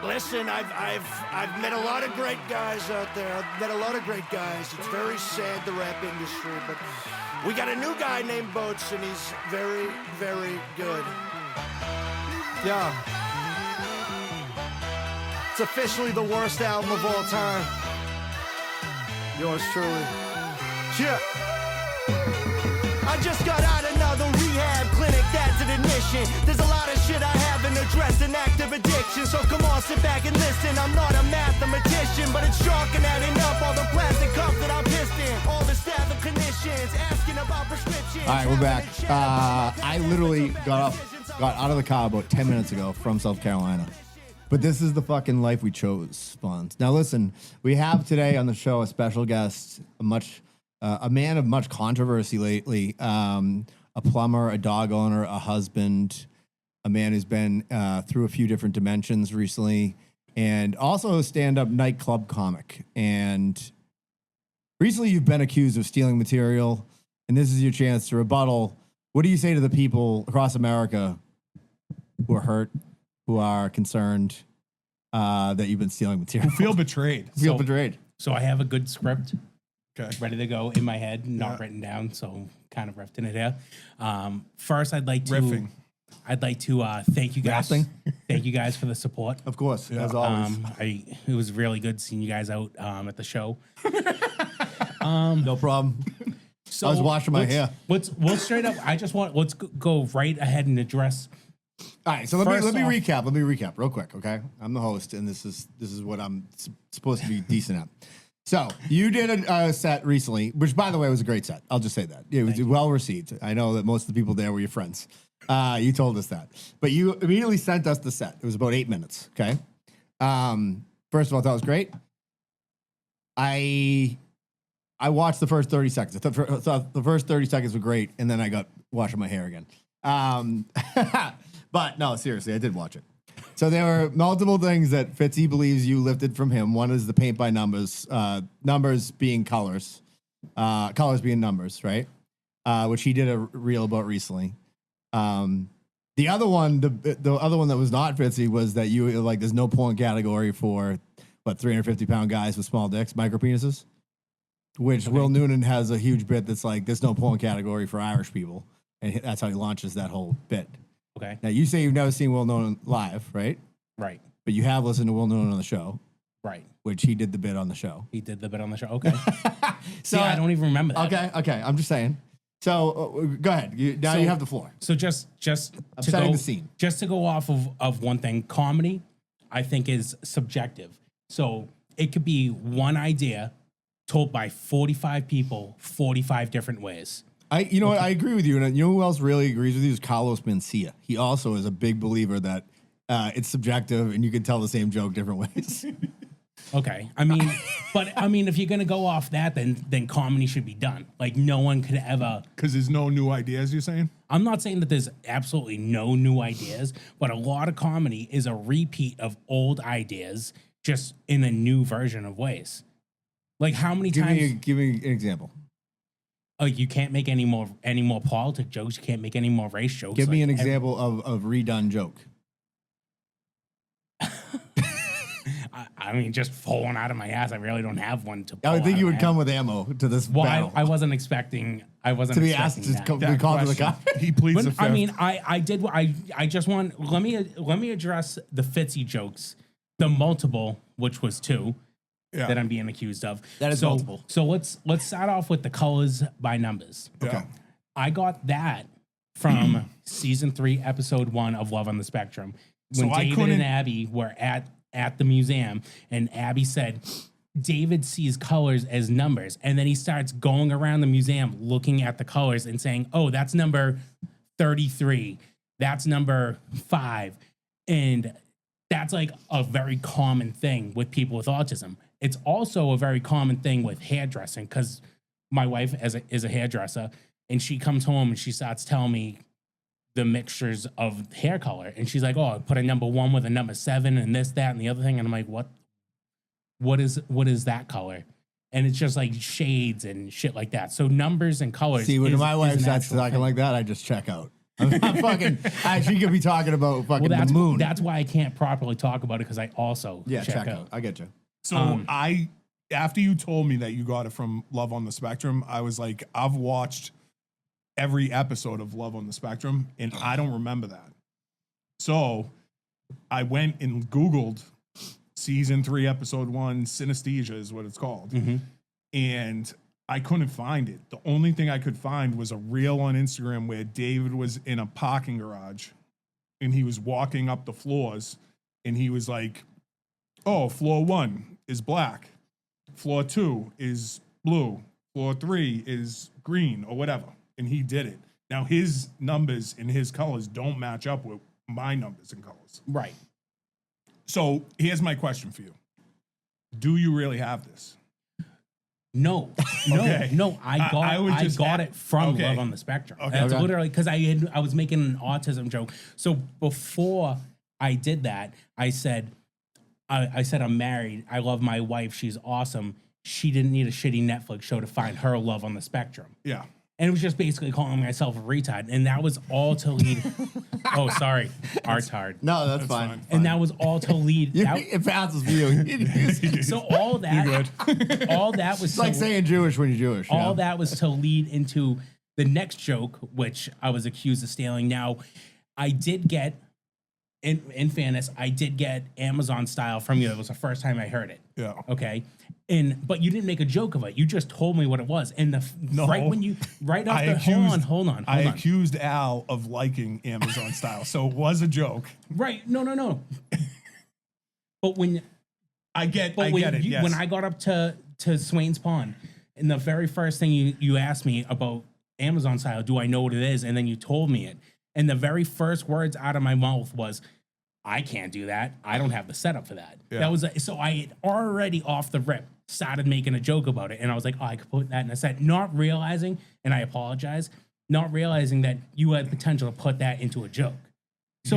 Listen, I've met a lot of great guys out there. I've met a lot of great guys. It's very sad, the rap industry, but we got a new guy named Boats, and he's very, very good. Yeah. It's officially the worst album of all time. Yours truly. Yeah. I just got out another rehab clinic, that's an admission. There's a lot of shit I haven't addressed, an active addiction. So come on, sit back and listen. I'm not a mathematician, but it's shocking adding up all the plastic cups that I'm pissed in. All the staff and clinicians asking about prescriptions. All right, we're back. I literally got out of the car about 10 minutes ago from South Carolina. But this is the fucking life we chose, Fonz. Now listen, we have today on the show a special guest, a man of much controversy lately, a plumber, a dog owner, a husband, a man who's been through a few different dimensions recently, and also a stand-up nightclub comic. And recently you've been accused of stealing material, and this is your chance to rebuttal. What do you say to the people across America who are hurt, who are concerned that you've been stealing material? Who feel betrayed. Betrayed. So I have a good script ready to go in my head, not written down, so kind of riffing it here. First, I'd like to thank you guys. Thank you guys for the support. Of course, as always. It was really good seeing you guys out at the show. No problem. So I was washing my hair. We'll straight up. Let's go right ahead and address. All right, so let me recap. Let me recap real quick, okay? I'm the host, and this is what I'm supposed to be decent at. So you did a set recently, which, by the way, was a great set. I'll just say that it was well received. I know that most of the people there were your friends. You told us that, but you immediately sent us the set. It was about 8 minutes. Okay. First of all, that was great. I watched the first 30 seconds. I thought the first 30 seconds were great, and then I got washing my hair again. But no, seriously, I did watch it. So there were multiple things that Fitzy believes you lifted from him. One is the paint by numbers, numbers being colors, colors being numbers, right? Which he did a reel about recently. The other one, the other one that was not Fitzy was that you like there's no porn category for 350-pound guys with small dicks, micro penises. Which Will Noonan has a huge bit that's like there's no porn category for Irish people, and that's how he launches that whole bit. Okay. Now, you say you've never seen Will Noonan live, right? Right. But you have listened to Will Noonan on the show. Right. Which he did the bit on the show. He did the bit on the show. Okay. So See, I don't even remember that. Okay. I'm just saying. So go ahead. You have the floor. So just I'm setting the scene. Just to go off of one thing, comedy, I think, is subjective. So it could be one idea told by 45 people, 45 different ways. You know what? I agree with you. And you know who else really agrees with you is Carlos Mencia. He also is a big believer that it's subjective and you can tell the same joke different ways. Okay. I mean, if you're going to go off that, then comedy should be done. Like, no one could ever. Because there's no new ideas, you're saying? I'm not saying that there's absolutely no new ideas, but a lot of comedy is a repeat of old ideas just in a new version of ways. Like, how many times? Give me an example. Oh, you can't make any more politic jokes. You can't make any more race jokes. Give me an example of redone joke. I mean, just falling out of my ass. I really don't have one to. I would think you would come with ammo to this battle. I wasn't expecting. To be asked to be called to the cop. He pleads the fifth. I mean, I just want. Let me address the Fitzy jokes, the multiple, which was 2. Yeah. That I'm being accused of. That is multiple. So let's start off with the colors by numbers. Okay. I got that from season 3, episode 1 of Love on the Spectrum. When David and Abby were at the museum, and Abby said, David sees colors as numbers. And then he starts going around the museum looking at the colors and saying, oh, that's number 33. That's number 5. And that's like a very common thing with people with autism. It's also a very common thing with hairdressing because my wife is a hairdresser, and she comes home and she starts telling me the mixtures of hair color. And she's like, oh, I put a number 1 with a number 7 and this, that, and the other thing. And I'm like, what is that color? And it's just like shades and shit like that. So numbers and colors. See, when my wife starts talking like that, I just check out. I'm fucking. She could be talking about fucking Well, the moon. that's why I can't properly talk about it because I also check out. I get you. So after you told me that you got it from Love on the Spectrum, I was like, I've watched every episode of Love on the Spectrum, and I don't remember that. So I went and Googled season 3, episode 1, synesthesia is what it's called. And I couldn't find it. The only thing I could find was a reel on Instagram where David was in a parking garage and he was walking up the floors and he was like, oh, floor 1 is black. Floor 2 is blue. Floor 3 is green or whatever. And he did it. Now his numbers and his colors don't match up with my numbers and colors. Right. So here's my question for you. Do you really have this? No. I got it from Love on the Spectrum. That's literally because I was making an autism joke. So before I did that, I said I'm married. I love my wife. She's awesome. She didn't need a shitty Netflix show to find her love on the spectrum. Yeah. And it was just basically calling myself a retard. And that was all to lead. Oh, sorry. Artard. No, that's fine. And that was all to lead. It passes for you. So all that was It's like saying Jewish when you're Jewish. All that was to lead into the next joke, which I was accused of stealing. Now, I did get, in fairness, I did get Amazon style from you. It was the first time I heard it. Yeah. Okay. But you didn't make a joke of it. You just told me what it was. And hold on. I accused Al of liking Amazon style, so it was a joke. Right. No. But when I get it. Yes. When I got up to Swain's Pond, and the very first thing you asked me about Amazon style, do I know what it is? And then you told me it. And the very first words out of my mouth was, I can't do that. I don't have the setup for that. Yeah. That was so I had already off the rip started making a joke about it. And I was like, oh, I could put that in a set, not realizing, and I apologize, not realizing that you had potential to put that into a joke. So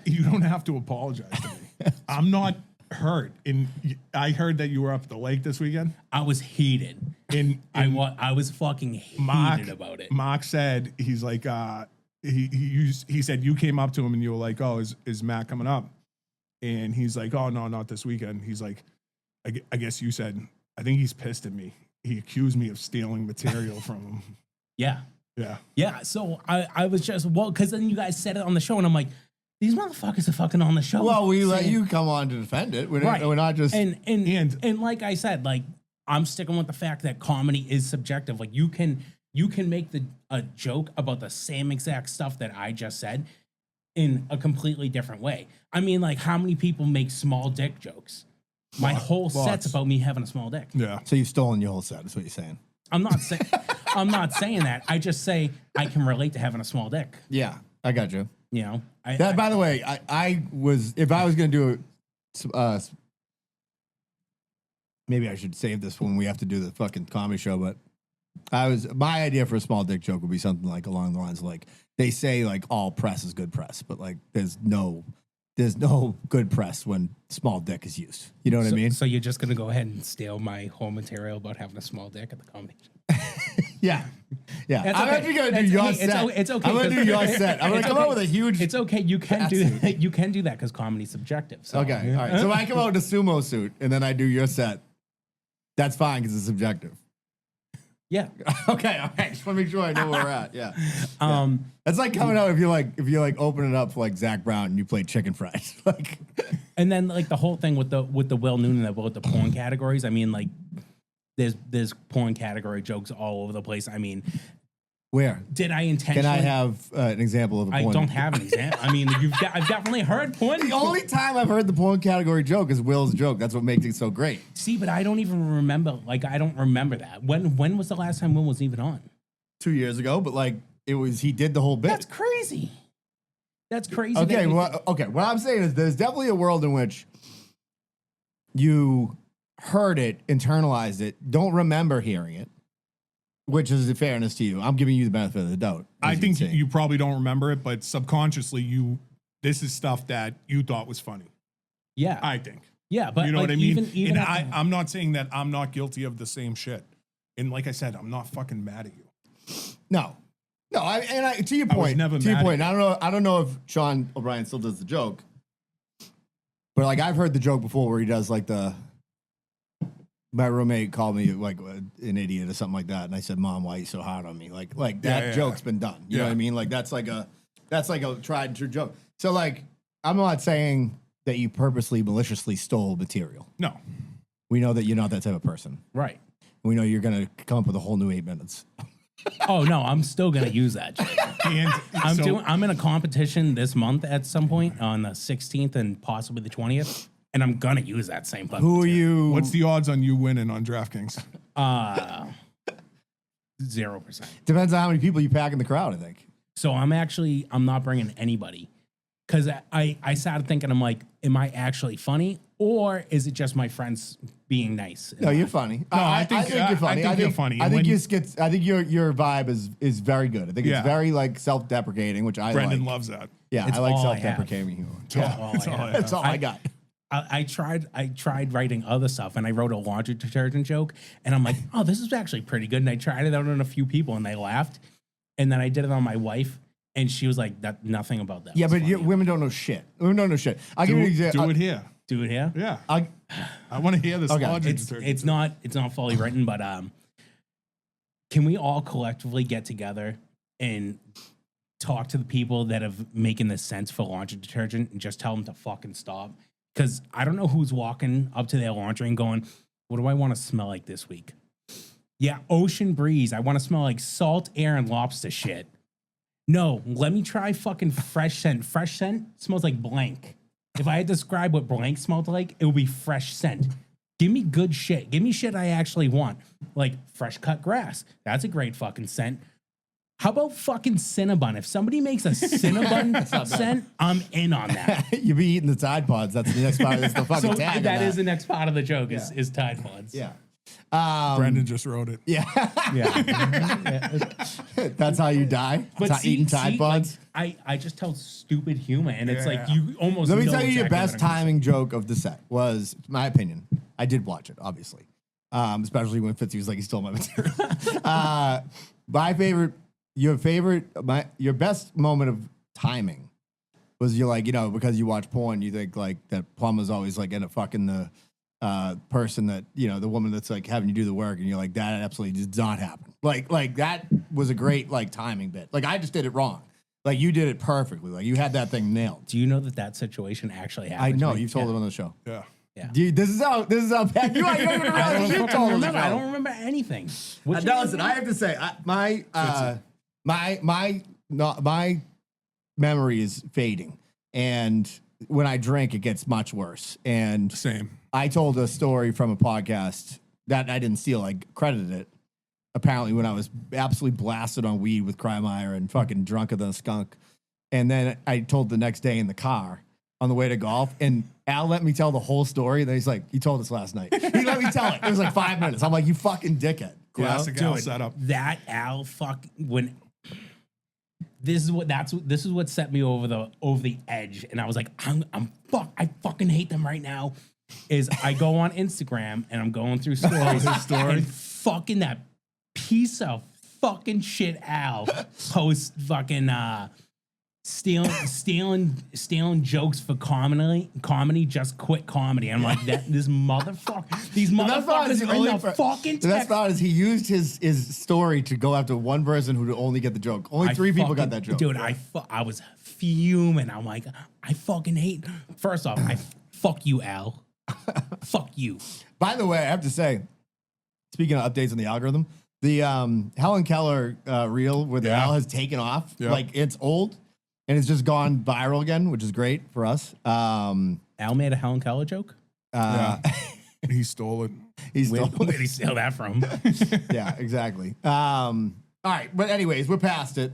you don't have to apologize to me. I'm not hurt. And I heard that you were up at the lake this weekend. I was heated. And I was fucking heated about it. Mark said, he's like, he said you came up to him and you were like, oh, is Matt coming up? And he's like, oh, no, not this weekend. He's like, I guess you said, I think he's pissed at me. He accused me of stealing material from him. Yeah. Yeah. Yeah. So I was just, because then you guys said it on the show and I'm like, these motherfuckers are fucking on the show. Well, we let you come on to defend it. We're not just. And like I said, like, I'm sticking with the fact that comedy is subjective. Like, you can make a joke about the same exact stuff that I just said in a completely different way. I mean, like, how many people make small dick jokes? My whole set's about me having a small dick. Yeah. So you've stolen your whole set, is what you're saying. I'm not saying that. I just say I can relate to having a small dick. Yeah, I got you. You know? By the way, I was, if I was going to do maybe I should save this when we have to do the fucking comedy show, but my idea for a small dick joke would be something like along the lines of like, they say like all press is good press, but like there's no good press when small dick is used. You know what I mean? So you're just going to go ahead and steal my whole material about having a small dick at the comedy show? Yeah. That's okay. I'm actually going to do your set. It's okay. I'm going to do your set. I'm going to come out with a huge... It's okay. You can do that. You can do that because comedy's subjective. So. Okay. All right. So I come out in a sumo suit and then I do your set. That's fine because it's subjective. Yeah. Okay. All right. Just want to make sure I know where we're at. Yeah. That's like coming out if you open it up for like Zach Brown and you play chicken fries. Like, and then like the whole thing with the Will Noonan about the porn categories. I mean, like there's porn category jokes all over the place. I mean, where did I intentionally? Can I have an example of a porn? I don't have an example. I mean, I've definitely heard porn. The only time I've heard the porn category joke is Will's joke. That's what makes it so great. See, but I don't even remember. Like, I don't remember that. When was the last time Will was even on? 2 years ago, but like he did the whole bit. That's crazy. That's crazy. Okay, what I'm saying is there's definitely a world in which you heard it, internalized it, don't remember hearing it, which is the fairness to you. I'm giving you the benefit of the doubt. I think you probably don't remember it, but subconsciously this is stuff that you thought was funny. Yeah. I think. Yeah, but you know like, what I mean? Even I'm not saying that I'm not guilty of the same shit. And like I said, I'm not fucking mad at you. No. No, to your point. never to your mad point. at I don't know if Sean O'Brien still does the joke, but like I've heard the joke before where he does like my roommate called me like an idiot or something like that, and I said, "Mom, why are you so hard on me?" Like that joke's been done. You know what I mean? Like that's like a tried and true joke. So like I'm not saying that you purposely maliciously stole material. No. We know that you're not that type of person. Right. We know you're gonna come up with a whole new 8 minutes. Oh no, I'm still gonna use that shit. I'm in a competition this month at some point on the 16th and possibly the 20th, and I'm gonna use that same fucking Who are material. you? What's the odds on you winning on DraftKings? 0%. Depends on how many people you pack in the crowd, I think. So I'm not bringing anybody because I started thinking, I'm like, am I actually funny or is it just my friends being nice? No, you're funny. No, I think you're funny. I think you're funny. I think your vibe is very good. I think it's very like self-deprecating, which I Brendan like. loves that. Yeah, It's I like all I have. self-deprecating humor. That's all I have. That's all I got. I tried writing other stuff and I wrote a laundry detergent joke and I'm like, oh, this is actually pretty good. And I tried it out on a few people and they laughed. And then I did it on my wife and she was like, "That nothing about that." Yeah, was but funny." women don't know shit. Women don't know shit. I'll give you an example. Do it here. Do it here. Yeah. I want to hear this Okay. laundry It's detergent. it's not fully written, but can we all collectively get together and talk to the people that have making this sense for laundry detergent and just tell them to fucking stop? Because I don't know who's walking up to their laundry and going, "What do I want to smell like this week?" Yeah, ocean breeze. I want to smell like salt, air, and lobster shit. No, let me try fucking fresh scent. Fresh scent smells like blank. If I had to describe what blank smelled like, it would be fresh scent. Give me good shit. Give me shit I actually want. Like fresh cut grass. That's a great fucking scent. How about fucking Cinnabon? If somebody makes a Cinnabon scent, I'm in on that. you be eating the Tide Pods. That's the next part. That's the fucking So tag. of that is the next part of the joke is Tide Pods. Yeah. Brendan just wrote it. Yeah. Yeah. That's how you die. But eating Tide Pods. Like, I just tell stupid humor, and it's like Yeah. you almost. Let me know tell you your exactly best what I'm gonna timing joke of the set was, my opinion. I did watch it, obviously, especially when Fitzy was like, he stole my material. Your best moment of timing was you're like, because you watch porn, you think like that plumber's always like end up fucking the person that, the woman that's like having you do the work, and you're like, that absolutely does not happen. Like that was a great like timing bit. Like I just did it wrong. Like you did it perfectly. Like you had that thing nailed. Do you know that situation actually happened? I know to me? you've told it on the show. Yeah. Yeah. Dude, this is how bad you are. You don't even realize you told us. I don't remember anything. What you No, listen, I have to say, my memory is fading, and when I drink, it gets much worse. And Same. I told a story from a podcast that I didn't steal. I credited it. Apparently, when I was absolutely blasted on weed with Krymeyer and fucking drunker than a skunk, and then I told the next day in the car on the way to golf, and Al let me tell the whole story. And then he's like, "You told us last night." He let me tell it. It was like 5 minutes. I'm like, "You fucking dickhead." Classic Al setup. That Al this is what set me over the edge, and I was like, I fucking hate them right now. Is I go on Instagram and I'm going through stories, and fucking that piece of fucking shit Al posts fucking stealing jokes for comedy, just quit comedy. I'm like, these motherfuckers are in the fucking The best text. part is he used his story to go after one person who would only get the joke. Only three people got that joke. Dude, I was fuming. I'm like, I fucking hate. First off, fuck you, Al. Fuck you. By the way, I have to say, speaking of updates on the algorithm, the Helen Keller reel where the Al has taken off, like it's old and it's just gone viral again, which is great for us. Al made a Helen Keller joke. He stole it. He's Where still, did he steal that from? yeah, exactly. All right, but anyways, we're past it.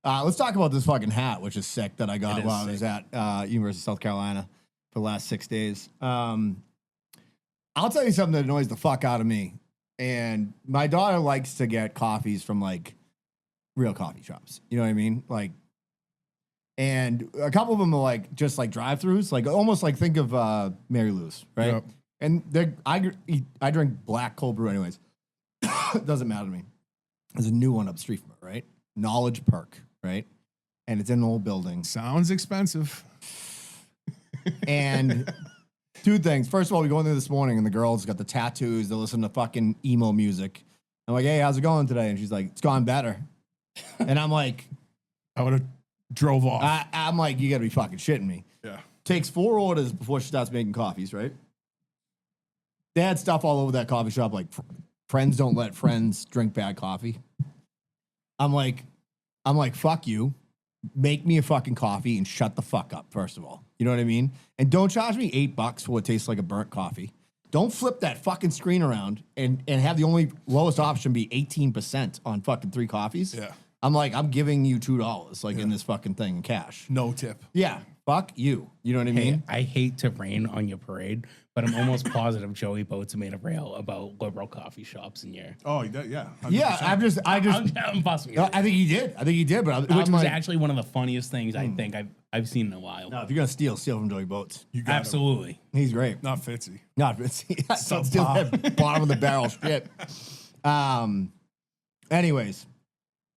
Let's talk about this fucking hat, which is sick, that I got while I was at University of South Carolina for the last 6 days. I'll tell you something that annoys the fuck out of me. And my daughter likes to get coffees from like real coffee shops. You know what I mean? Like, and a couple of them are like just like drive-throughs, like almost like think of Mary Lou's, right? Yep. And I drink black cold brew anyways. It doesn't matter to me. There's a new one up the street from it, right? Knowledge Perk, right? And it's in an old building. Sounds expensive. And two things. First of all, we go in there this morning and the girls got the tattoos. They listen to fucking emo music. I'm like, hey, how's it going today? And she's like, it's gone better. And I'm like, I would have drove off. I'm like, you gotta be fucking shitting me. Yeah. Takes 4 orders before she starts making coffees, right? They had stuff all over that coffee shop like friends don't let friends drink bad coffee. I'm like, fuck you. Make me a fucking coffee and shut the fuck up, first of all. You know what I mean? And don't charge me $8 for what tastes like a burnt coffee. Don't flip that fucking screen around and have the only lowest option be 18% on fucking 3 coffees. Yeah. I'm like, I'm giving you $2 like in this fucking thing in cash. No tip. Yeah. Fuck you. You know what I Hey, mean? I hate to rain on your parade, but I'm almost positive Joey Boats made a rail about liberal coffee shops in your. Oh, yeah. 100%. Yeah. I'm busting you. I think he did. But Which was like, actually one of the funniest things I think I've seen in a while. no, if you're gonna steal from Joey Boats. You got Absolutely. He's great. Not Fitzy. Not don't steal that bottom of the barrel shit. Anyways,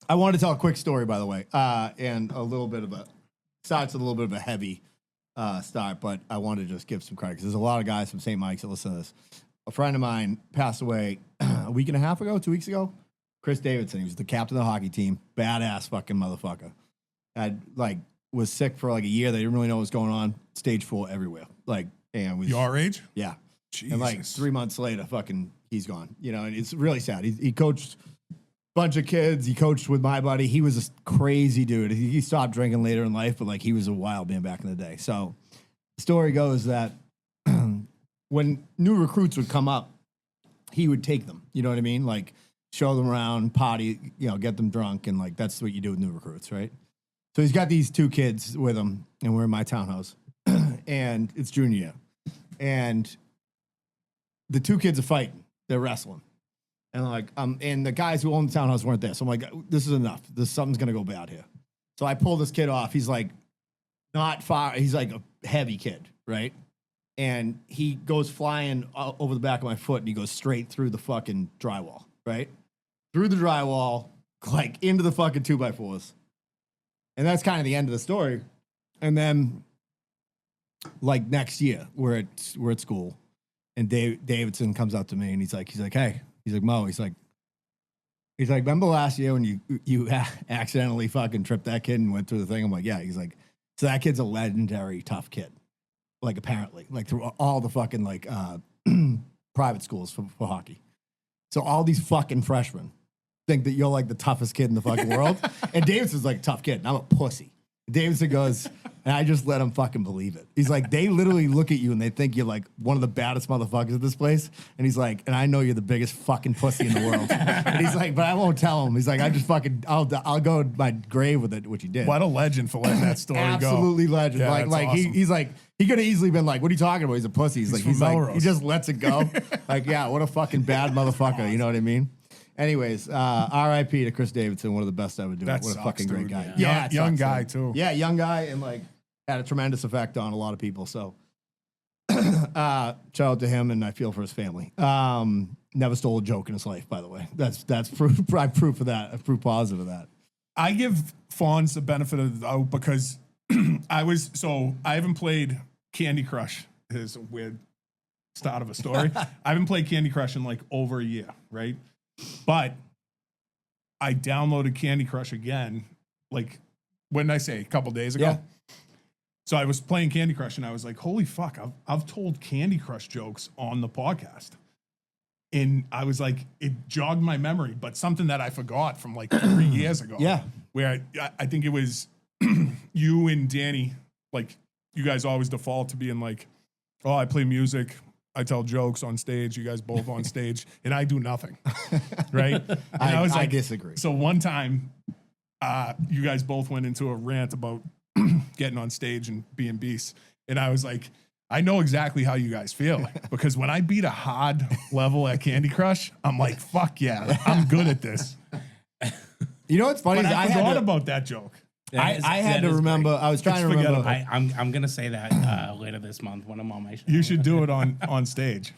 I wanted to tell a quick story, by the way, and starts a little bit of a heavy start, but I wanted to just give some credit because there's a lot of guys from St. Mike's that listen to this. A friend of mine passed away a week and a half ago, 2 weeks ago. Chris Davidson, he was the captain of the hockey team, badass fucking motherfucker. Was sick for like a year. They didn't really know what was going on. Stage 4 everywhere. Your age? Yeah. Jesus. And like 3 months later, fucking, he's gone. You know, and it's really sad. He coached a bunch of kids. He coached with my buddy. He was a crazy dude. He stopped drinking later in life, but like he was a wild man back in the day. So the story goes that when new recruits would come up, he would take them. You know what I mean? Like show them around, party, you know, get them drunk. And like, that's what you do with new recruits, right? So he's got these 2 kids with him, and we're in my townhouse, and it's junior year. And the 2 kids are fighting. They're wrestling. And and the guys who own the townhouse weren't there. So I'm like, this is enough. Something's going to go bad here. So I pull this kid off. He's like, not far. He's like a heavy kid, right? And he goes flying over the back of my foot, and he goes straight through the fucking drywall, right? Through the drywall, like into the fucking 2x4s. And that's kind of the end of the story. And then, like next year, we're at school, and Davidson comes up to me, and he's like, hey, he's like, Mo, he's like, remember last year when you accidentally fucking tripped that kid and went through the thing? I'm like, yeah. He's like, so that kid's a legendary tough kid, like apparently, like through all the fucking like private schools for hockey. So all these fucking freshmen think that you're like the toughest kid in the fucking world. And Davidson's like a tough kid, and I'm a pussy. Davidson goes, and I just let him fucking believe it. He's like, they literally look at you and they think you're like one of the baddest motherfuckers at this place. And he's like, and I know you're the biggest fucking pussy in the world. And he's like, but I won't tell him. He's like, I just fucking, I'll go to my grave with it, which he did. What a legend for letting that story Absolutely go. legend. Yeah, like awesome. he's like, he could have easily been like, what are you talking about? He's a pussy. He's like, Melrose. he just lets it go. Like, yeah, what a fucking bad motherfucker. You know what I mean? Anyways, R.I.P. to Chris Davidson, one of the best I ever do. That what a sucks, fucking great dude. guy. Yeah. it Young sucks, guy, man. too. Yeah, young guy, and like had a tremendous effect on a lot of people. So shout out to him, and I feel for his family. Never stole a joke in his life, by the way. That's proof. I proof of that. I proof positive of that. I give Fonz the benefit of the doubt because I haven't played Candy Crush. Is a weird start of a story. I haven't played Candy Crush in like over a year, right? But I downloaded Candy Crush again, like, when did I say? A couple days ago? Yeah. So I was playing Candy Crush, and I was like, holy fuck, I've told Candy Crush jokes on the podcast. And I was like, it jogged my memory, but something that I forgot from like 3 years ago. Yeah. Where I think it was you and Danny, like, you guys always default to being like, oh, I play music, I tell jokes on stage, you guys both on stage, and I do nothing. Right? And I disagree. So one time, you guys both went into a rant about getting on stage and being beasts. And I was like, I know exactly how you guys feel. Because when I beat a hard level at Candy Crush, I'm like, fuck yeah, I'm good at this. You know what's funny? But I forgot about that joke. I had to remember. I was trying to remember. I'm gonna say that later this month when I'm on my show. You should do it on stage.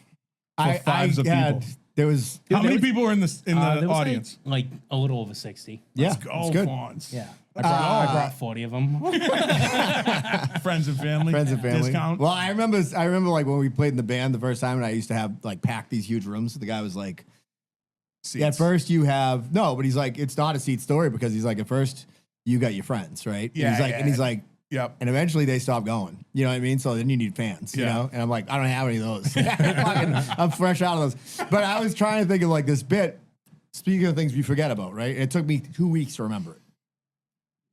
For fives of people. There was How many people were in the there was audience? like a little over 60. yeah, Go, it's good. Fonz. Yeah. I brought 40 of them. Friends and family. Friends and family. Discount. Well, I remember like when we played in the band the first time, and I used to have like pack these huge rooms. The guy was like, Seats. at first you have no, but he's like, it's not a seat story because he's like, at first you got your friends, right? Yeah, And he's like, yeah. and he's like, Yep. and eventually they stop going. You know what I mean? So then you need fans, you Yeah. know? And I'm like, I don't have any of those. I'm fresh out of those. But I was trying to think of like this bit, speaking of things we forget about, right? And it took me 2 weeks to remember it.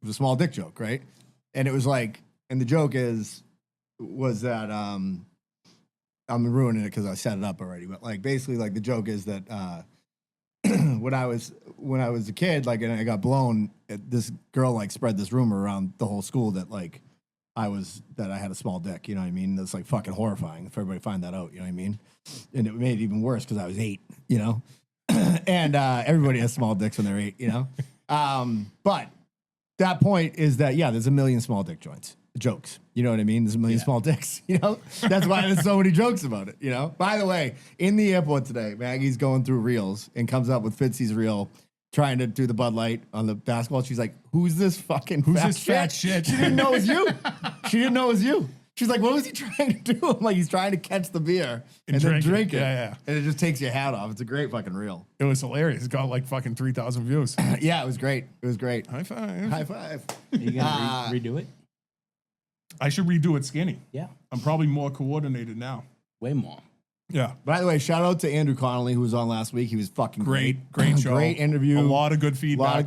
It was a small dick joke, right? And it was like, and the joke was that, I'm ruining it because I set it up already. But like, basically like the joke is that, when I was a kid, like, and I got blown, this girl like spread this rumor around the whole school that like I had a small dick. You know what I mean? That's like fucking horrifying if everybody find that out. You know what I mean? And it made it even worse because I was 8. You know, and everybody has small dicks when they're 8. You know, but that point is that there's a million small dick jokes. You know what I mean? There's a million small dicks, you know? That's why there's so many jokes about it, you know? By the way, in the airport today, Maggie's going through reels and comes up with Fitzy's reel trying to do the Bud Light on the basketball. She's like, who's this fucking fat shit? She didn't know it was you. She didn't know it was you. She's like, what was he trying to do? I'm like, he's trying to catch the beer and then drink it. Yeah. And it just takes your hat off. It's a great fucking reel. It was hilarious. It got like fucking 3,000 views. Yeah, it was great. It was great. High five. High five. Are you going to redo it? I should redo it skinny. Yeah. I'm probably more coordinated now. Way more. Yeah. By the way, shout out to Andrew Connolly, who was on last week. He was fucking great show. Great interview. A lot of good feedback.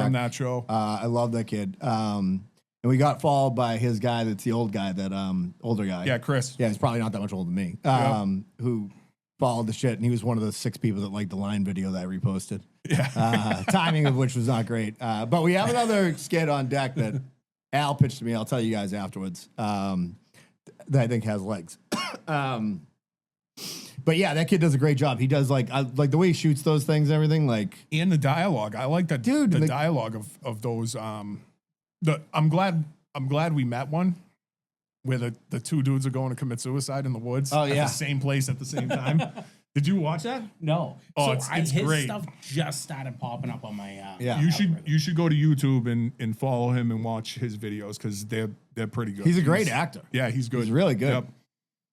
From that show. I love that kid. And we got followed by his guy that's the old guy, that older guy. Yeah, Chris. Yeah, he's probably not that much older than me. Who followed the shit, and he was one of the 6 people that liked the line video that I reposted. Yeah. Timing of which was not great. But we have another skit on deck that Al pitched to me. I'll tell you guys afterwards. That I think has legs. But yeah, that kid does a great job. He does like the way he shoots those things and everything. Like, And the dialogue. I like that. Dude, the dialogue of those. I'm glad we met one where the 2 dudes are going to commit suicide in the woods. Oh, at yeah. the same place at the same time. Did you watch that? No. Oh, so it's his great. stuff just started popping up on my Yeah. You should go to YouTube and follow him and watch his videos because they're pretty good. he's a great actor. Yeah, he's good. He's really good. Yep.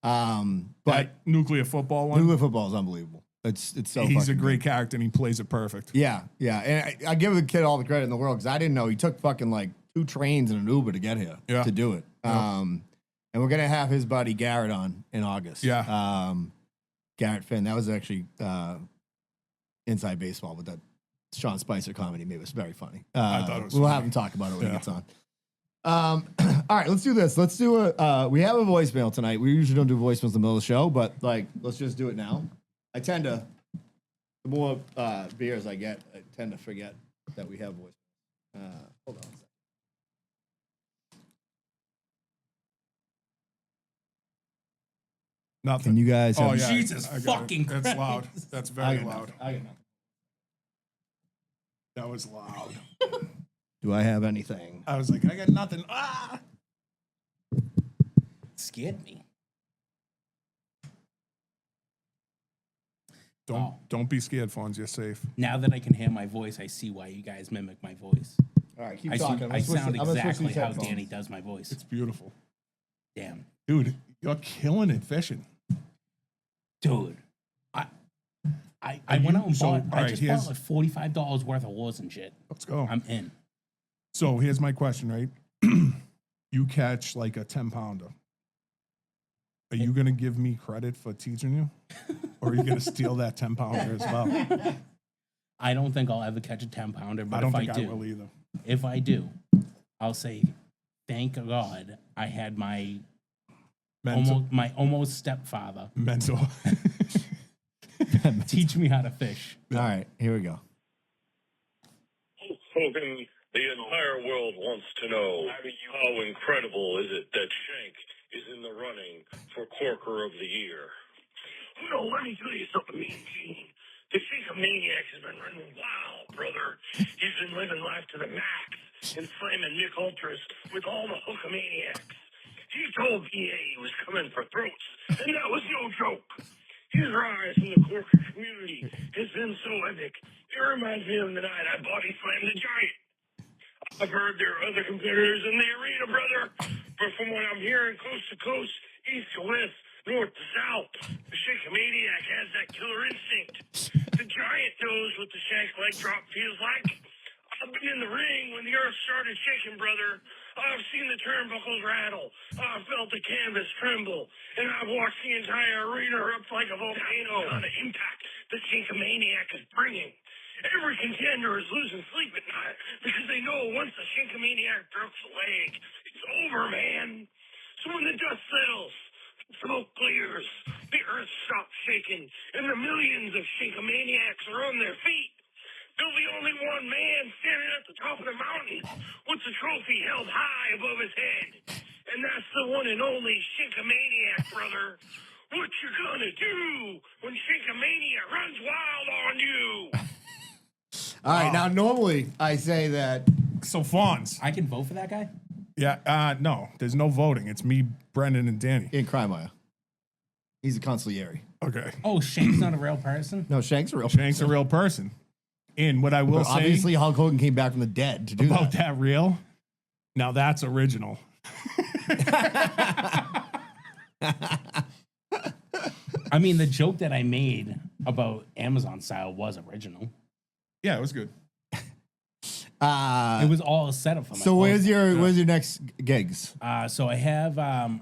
But That nuclear football one. Nuclear football is unbelievable. It's so. He's a fucking great good. character and he plays it perfect. Yeah, and I give the kid all the credit in the world because I didn't know he took fucking like 2 trains and an Uber to get here to do it. And we're gonna have his buddy Garrett on in August. Yeah. Garrett Finn. That was actually Inside Baseball with that Sean Spicer comedy. Maybe it was very funny. I thought it was We'll funny. have him talk about it when he gets on. All right, let's do this. Let's do we have a voicemail tonight. We usually don't do voicemails in the middle of the show, but like, let's just do it now. I tend to, the more beers I get, I tend to forget that we have voice. Hold on a second. Nothing. Can you guys have Jesus I got it. fucking That's Christ. loud. That's I very got loud. nothing. I got nothing. That was loud. Do I have anything? I was like, I got nothing. Ah! Scared me. Don't be scared, Fonz. You're safe. Now that I can hear my voice, I see why you guys mimic my voice. All right, keep I talking. sound I'm gonna switch exactly these how headphones. Danny does my voice. It's beautiful. Damn. Dude, you're killing it fishing. Dude. I Are went you- out and so, bought, all I right, just here's- bought like $45 worth of oars and shit. Let's go. I'm in. So here's my question, right? You catch like a 10-pounder. Are you going to give me credit for teaching you? Or are you going to steal that 10-pounder as well? I don't think I'll ever catch a 10-pounder, but I don't if think I I do, will either. if I do, I'll say, thank God I had my almost stepfather Mental. teach me how to fish. All right, here we go. Hogan, the entire world wants to know how incredible is it that Shank is in the running for Corker of the Year. No, let me tell you something, Mean Gene. The Shank-a-maniac has been running wild, brother. He's been living life to the max and slamming Nick Ultras with all the hookamaniacs. He told PA he was coming for throats, and that was no joke. He His rise in the corporate community has been so epic. It reminds me of the night I body slammed the Giant. I've heard there are other competitors in the arena, brother, but from what I'm hearing, coast to coast, east to west, north to south, the Shankamaniac has that killer instinct. The Giant knows what the Shank leg drop feels like. I've been in the ring when the earth started shaking, brother. I've seen the turnbuckles rattle. I've felt the canvas tremble. And I've watched the entire arena erupt like a volcano. The impact the Shankamaniac is bringing. Every contender is losing sleep at night because they know once the Shankamaniac drops a leg, it's over, man. So when the dust settles, smoke clears, the earth stops shaking, and the millions of Shankamaniacs are on their feet, there'll be only one man standing at the top of the mountain with the trophy held high above his head. And that's the one and only Shankamaniac, brother. What you gonna do when Shankamania runs wild on you? All right, now normally I say that. So Fonz. I can vote for that guy? Yeah, no, there's no voting. It's me, Brendan, and Danny. In Crymire. He's a consigliere. Okay. Oh, Shank's not a real person? No, Shank's a real Shank's a real person. And what I will But say obviously Hulk Hogan came back from the dead to do about that. that reel, now that's original. I mean, the joke that I made about Amazon style was original. Yeah, it was good. It was all a setup for my So where's clothes. your next gigs? So I have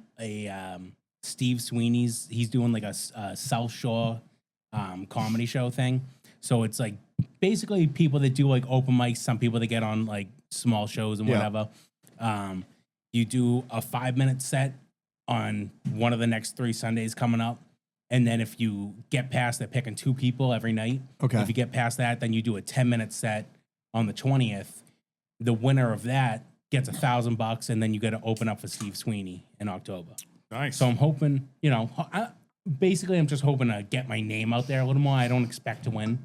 Steve Sweeney's. He's doing like a South Shore comedy show thing. So it's like basically people that do like open mics. Some people that get on like small shows and Yeah. whatever. You do a 5-minute set on one of the next 3 Sundays coming up. And then if you get past, they're picking 2 people every night. Okay. If you get past that, then you do a 10-minute set on the 20th. The winner of that gets $1,000, and then you got to open up for Steve Sweeney in October. Nice. So I'm hoping, basically I'm just hoping to get my name out there a little more. I don't expect to win,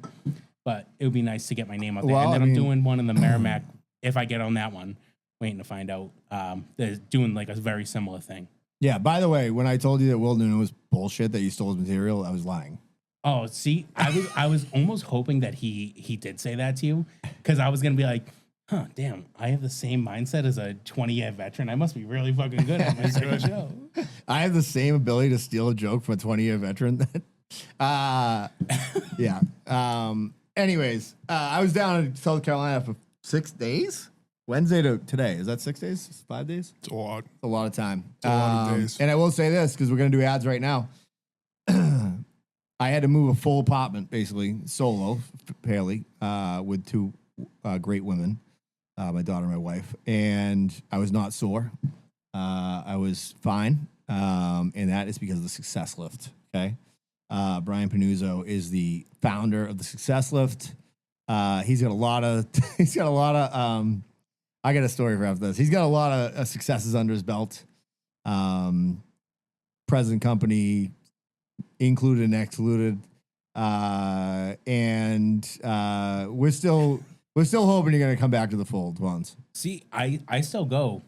but it would be nice to get my name out there. Well, and then I I'm mean- doing one in the Merrimack. If I get on that one, waiting to find out. They're doing like a very similar thing. Yeah, by the way, when I told you that Will Noonan was bullshit, that you stole his material, I was lying. Oh, see, I was almost hoping that he did say that to you, because I was gonna be like, huh, damn, I have the same mindset as a 20-year veteran. I must be really fucking good at my second show. I have the same ability to steal a joke from a 20-year veteran. Yeah. Anyways, I was down in South Carolina for 6 days. Wednesday to today. Is that 6 days? 5 days? It's a lot. A lot of time. a lot of days. And I will say this, because we're going to do ads right now. I had to move a full apartment, basically, solo, fairly, with 2 great women, my daughter and my wife. And I was not sore. I was fine. And that is because of the Success Lift. Okay. Brian Panuzzo is the founder of the Success Lift. He's got a lot of, I got a story for after this. He's got a lot of successes under his belt. Present company, included and excluded. And we're still hoping you're going to come back to the fold, Fonz. See, I still go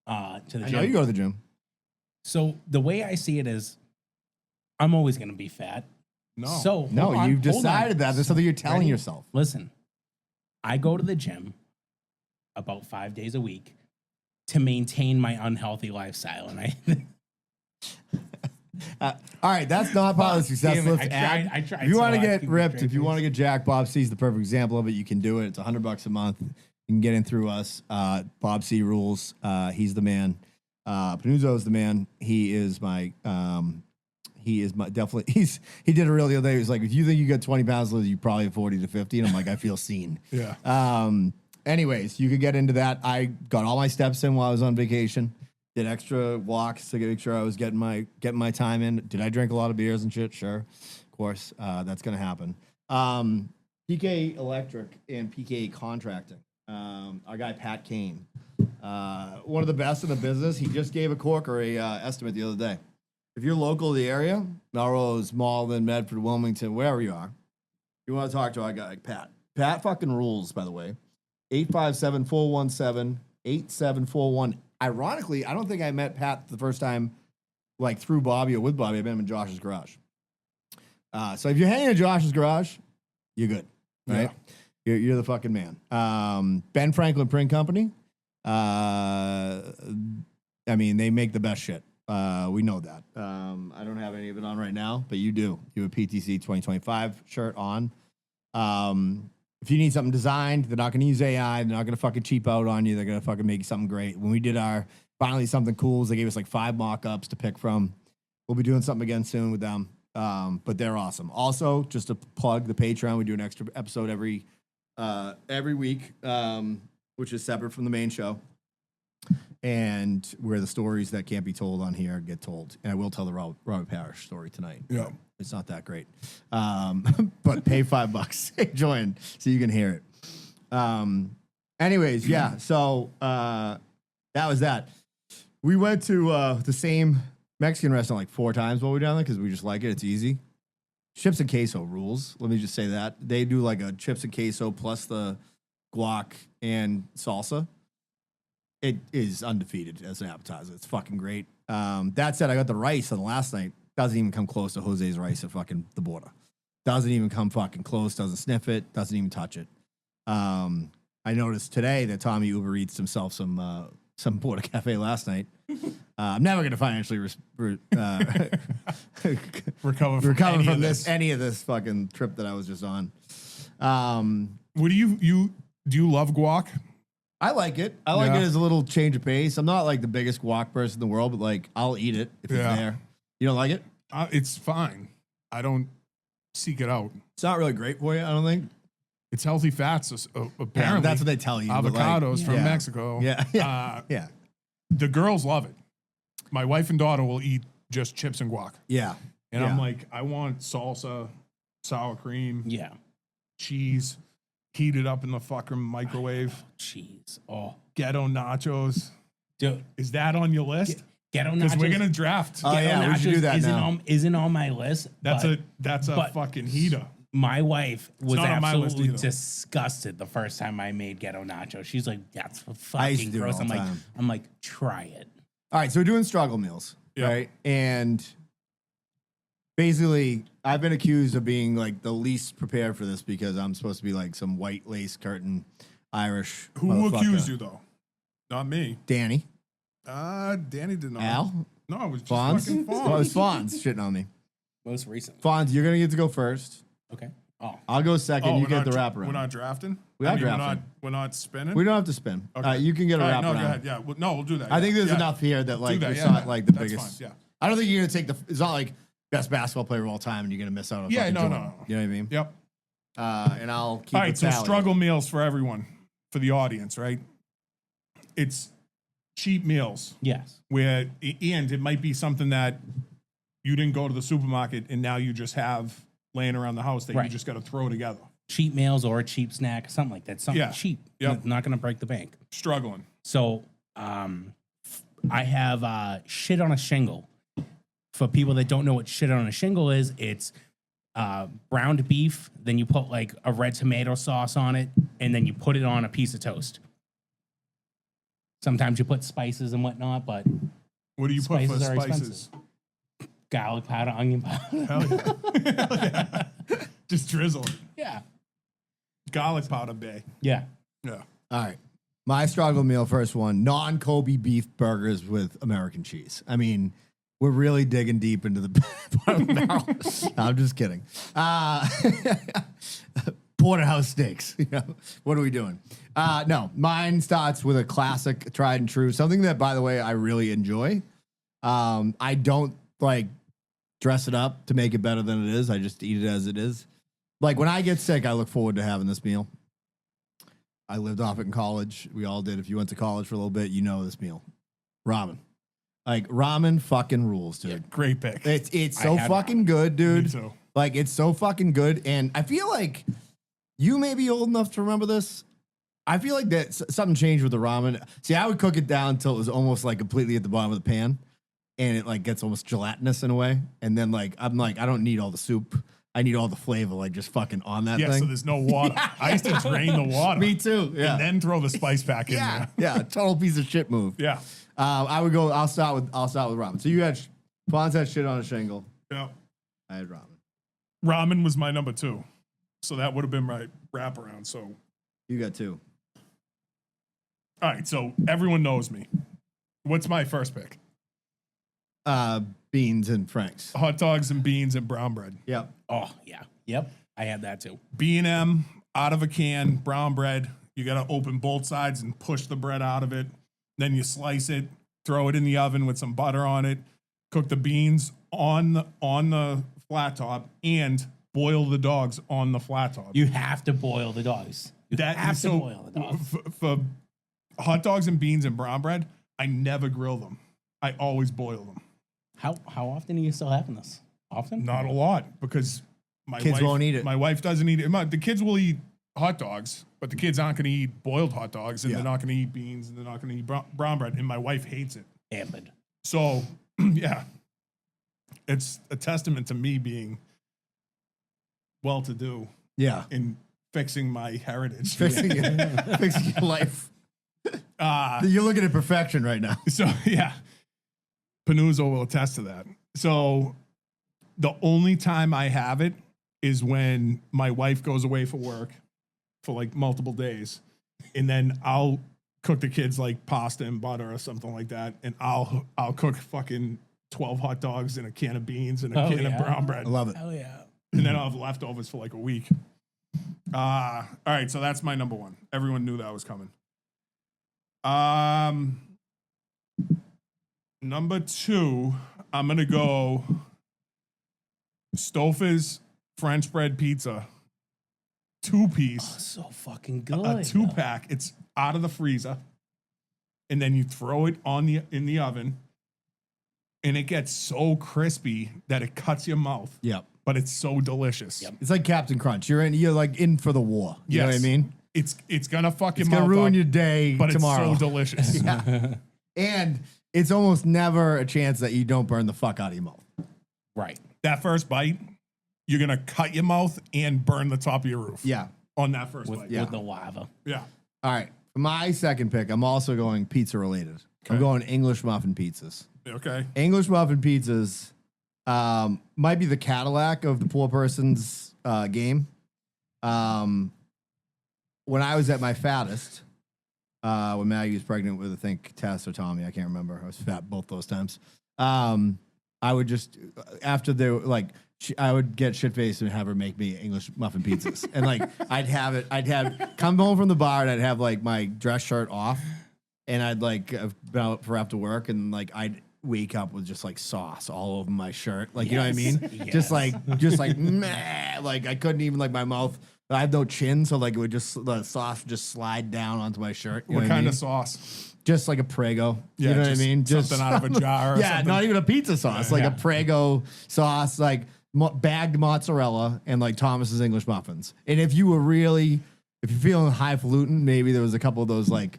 to the I gym. know you go to the gym. So the way I see it is, I'm always going to be fat. No. So No, hold on, you've hold on. decided that. There's something you're telling Ready? yourself. Listen, I go to the gym about 5 days a week to maintain my unhealthy lifestyle, and All right, that's not part of the Success Damn it, Lift I tried- ad. I tried If you so want to hard to get keep it ripped, straight if you face. want to get jacked, Bob C is the perfect example of it. You can do it. It's $100 a month. You can get in through us. Bob C rules. He's the man. Panuzzo is the man. He is my definitely. He did a real the other day. He was like, if you think you got 20 pounds lose, you probably have 40 to 50. And I'm like, I feel seen. Yeah. Anyways, you could get into that. I got all my steps in while I was on vacation. Did extra walks to make sure I was getting my time in. Did I drink a lot of beers and shit? Sure, of course. That's gonna happen. PK Electric and PK Contracting. Our guy Pat Kane, one of the best in the business. He just gave a corker estimate the other day. If you're local to the area, Melrose, Malden, Medford, Wilmington, wherever you are, you want to talk to our guy Pat. Pat fucking rules, by the way. 857-417-8741. Ironically, I don't think I met Pat the first time, like through Bobby or with Bobby. I met him in Josh's garage. So if you're hanging in Josh's garage, you're good, right? You're the fucking man. Ben Franklin Print Company. I mean, they make the best shit. We know that. I don't have any of it on right now, but you do. You have a PTC 2025 shirt on. If you need something designed, they're not going to use AI. They're not going to fucking cheap out on you. They're going to fucking make you something great. When we did our finally something cool, they gave us like 5 mock-ups to pick from. We'll be doing something again soon with them. But they're awesome. Also, just to plug the Patreon, we do an extra episode every week, which is separate from the main show. And where the stories that can't be told on here get told. And I will tell the Robert Parrish story tonight. Yeah. It's not that great. But pay $5. Join so you can hear it. Anyways, yeah. So that was that. We went to the same Mexican restaurant like 4 times while we were down there because we just like it. It's easy. Chips and queso rules. Let me just say that. They do like a chips and queso plus the guac and salsa. It is undefeated as an appetizer. It's fucking great. That said, I got the rice on the last night. Doesn't even come close to Jose's rice at fucking the border. Doesn't even come fucking close. Doesn't sniff it. Doesn't even touch it. I noticed today that Tommy Uber Eats himself some Border Cafe last night. I'm never going to financially recover from any of this fucking trip that I was just on. What do you love guac? I like it. I like it as a little change of pace. I'm not like the biggest guac person in the world, but like I'll eat it if it's there. You don't like it? It's fine. I don't seek it out. It's not really great for you, I don't think. It's healthy fats, apparently. Yeah, that's what they tell you. Avocados from Mexico. Yeah. Yeah. The girls love it. My wife and daughter will eat just chips and guac. Yeah. And I'm like, I want salsa, sour cream, cheese, heated up in the fucking microwave. Cheese. Oh. Ghetto nachos. Dude. Is that on your list? Ghetto nachos. Because we're going to draft. Oh, yeah, we should do that isn't on my list. That's a fucking heater. My wife was not on my list absolutely either. disgusted the first time I made ghetto nachos. She's like, "That's I used to fucking do it gross." all the time. I'm like, try it. All right, so we're doing struggle meals, right? And basically, I've been accused of being like the least prepared for this because I'm supposed to be like some white lace curtain Irish. Who accused you though? Not me. Danny. Danny did not. Al? No, it was just Fonz? fucking Fonz. Well, it was Fonz shitting on me. Most recent. Fonz, you're going to get to go first. Okay. Oh. I'll go second. You we're get not the wraparound. We're not drafting? We are drafting. We're not spinning? We don't have to spin. Okay. You can get a All right, wraparound. no, go ahead. Yeah. We'll do that. I think there's Yeah. enough here that like that, it's yeah, not like the that's biggest. fine, yeah. I don't think you're gonna take it's not like best basketball player of all time and you're gonna miss out on. fucking Jordan. No. You know what I mean? Yep. And I'll keep. All right, so tally. struggle meals for everyone, for the audience, right? It's cheap meals Yes. and it might be something that you didn't go to the supermarket and now you just have laying around the house that you just got to throw together. Cheap meals or a cheap snack, something like that. Something cheap. Yep. Not going to break the bank. Struggling. So I have shit on a shingle. For people that don't know what shit on a shingle is, it's browned beef, then you put like a red tomato sauce on it, and then you put it on a piece of toast. Sometimes you put spices and whatnot, but What do you put for spices are spices? expensive. Garlic powder, onion powder. Hell yeah. Hell yeah. Just drizzle it. Yeah. Garlic powder bay. Yeah. Yeah. All right. My struggle meal, first one, non-Kobe beef burgers with American cheese. I mean, we're really digging deep into the bottom of the barrel. No, I'm just kidding. Porterhouse steaks. You know, what are we doing? No, mine starts with a classic, tried and true, something that, by the way, I really enjoy. I don't like dress it up to make it better than it is. I just eat it as it is. Like when I get sick, I look forward to having this meal. I lived off it in college. We all did. If you went to college for a little bit, you know this meal. Ramen. Like ramen fucking rules, dude. Yeah, great pick. It's so fucking good, dude. Me too. Like it's so fucking good. And I feel like you may be old enough to remember this. I feel like that something changed with the ramen. See, I would cook it down until it was almost like completely at the bottom of the pan. And it like gets almost gelatinous in a way. And then like, I'm like, I don't need all the soup. I need all the flavor, like just fucking on that thing. So there's no water. I used to drain the water. Me too. Yeah. And then throw the spice pack in there. Yeah. Total piece of shit move. Yeah. I would go, I'll start with ramen. So you had, Fonz had shit on a shingle. Yeah. I had ramen. Ramen was my number 2. So that would have been my wraparound. So You got 2. all right, so everyone knows me. What's my first pick? Beans and Franks. Hot dogs and beans and brown bread. Yep. Oh yeah, yep. I had that too. B&M out of a can, brown bread. You got to open both sides and push the bread out of it. Then you slice it, throw it in the oven with some butter on it. Cook the beans on the flat top and boil the dogs on the flat top. You have to boil the dogs. You have to boil the dogs. For hot dogs and beans and brown bread, I never grill them. I always boil them. How often are you still having this? Often? Not a lot because my Kids wife won't eat it. My wife doesn't eat it. The kids will eat hot dogs, but the kids aren't going to eat boiled hot dogs, and they're not going to eat beans, and they're not going to eat brown bread. And my wife hates it. Amid. So, yeah, it's a testament to me being well-to-do Yeah. in fixing my heritage. Fixing your life. You're looking at perfection right now. So, yeah, Panuzzo will attest to that. So, the only time I have it is when my wife goes away for work for like multiple days, and then I'll cook the kids like pasta and butter or something like that, and I'll cook fucking 12 hot dogs and a can of beans and a can of brown bread. I love it. Oh yeah. And then I'll have leftovers for like a week. All right, so that's my number 1. Everyone knew that was coming. Number 2, I'm gonna go Stouffer's French bread pizza, 2-piece, So fucking good. a 2-pack. It's out of the freezer, and then you throw it in the oven, and it gets so crispy that it cuts your mouth. Yep. But it's so delicious. Yep. It's like Captain Crunch. You're like in for the war. You know what I Yes. mean? It's gonna fuck your It's mouth gonna ruin up, your day but tomorrow. it's so delicious. Yeah. And it's almost never a chance that you don't burn the fuck out of your mouth. Right. That first bite, you're gonna cut your mouth and burn the top of your roof. Yeah. On that first With, bite. Yeah. with the lava. Yeah. All right. For my second pick, I'm also going pizza related. I'm Okay. going English muffin pizzas. Okay. English muffin pizzas might be the Cadillac of the poor person's game. When I was at my fattest, when Maggie was pregnant with, I think, Tess or Tommy, I can't remember. I was fat both those times. I would just, after they were like, I would get shit faced and have her make me English muffin pizzas. And like, I'd come home from the bar and I'd have like my dress shirt off and I'd like been out for after work and like, I'd wake up with just like sauce all over my shirt. Like, you know what I mean? Yes. Just like, meh, like I couldn't even like my mouth. I have no chin. So like it would just, the sauce would just slide down onto my shirt. You know What I kind mean? of sauce? Just like a Prego. Yeah, you know what I just mean? something out of a jar or yeah, something. not even a pizza sauce, like a Prego sauce, like bagged mozzarella and like Thomas's English muffins. And if you're feeling highfalutin, maybe there was a couple of those like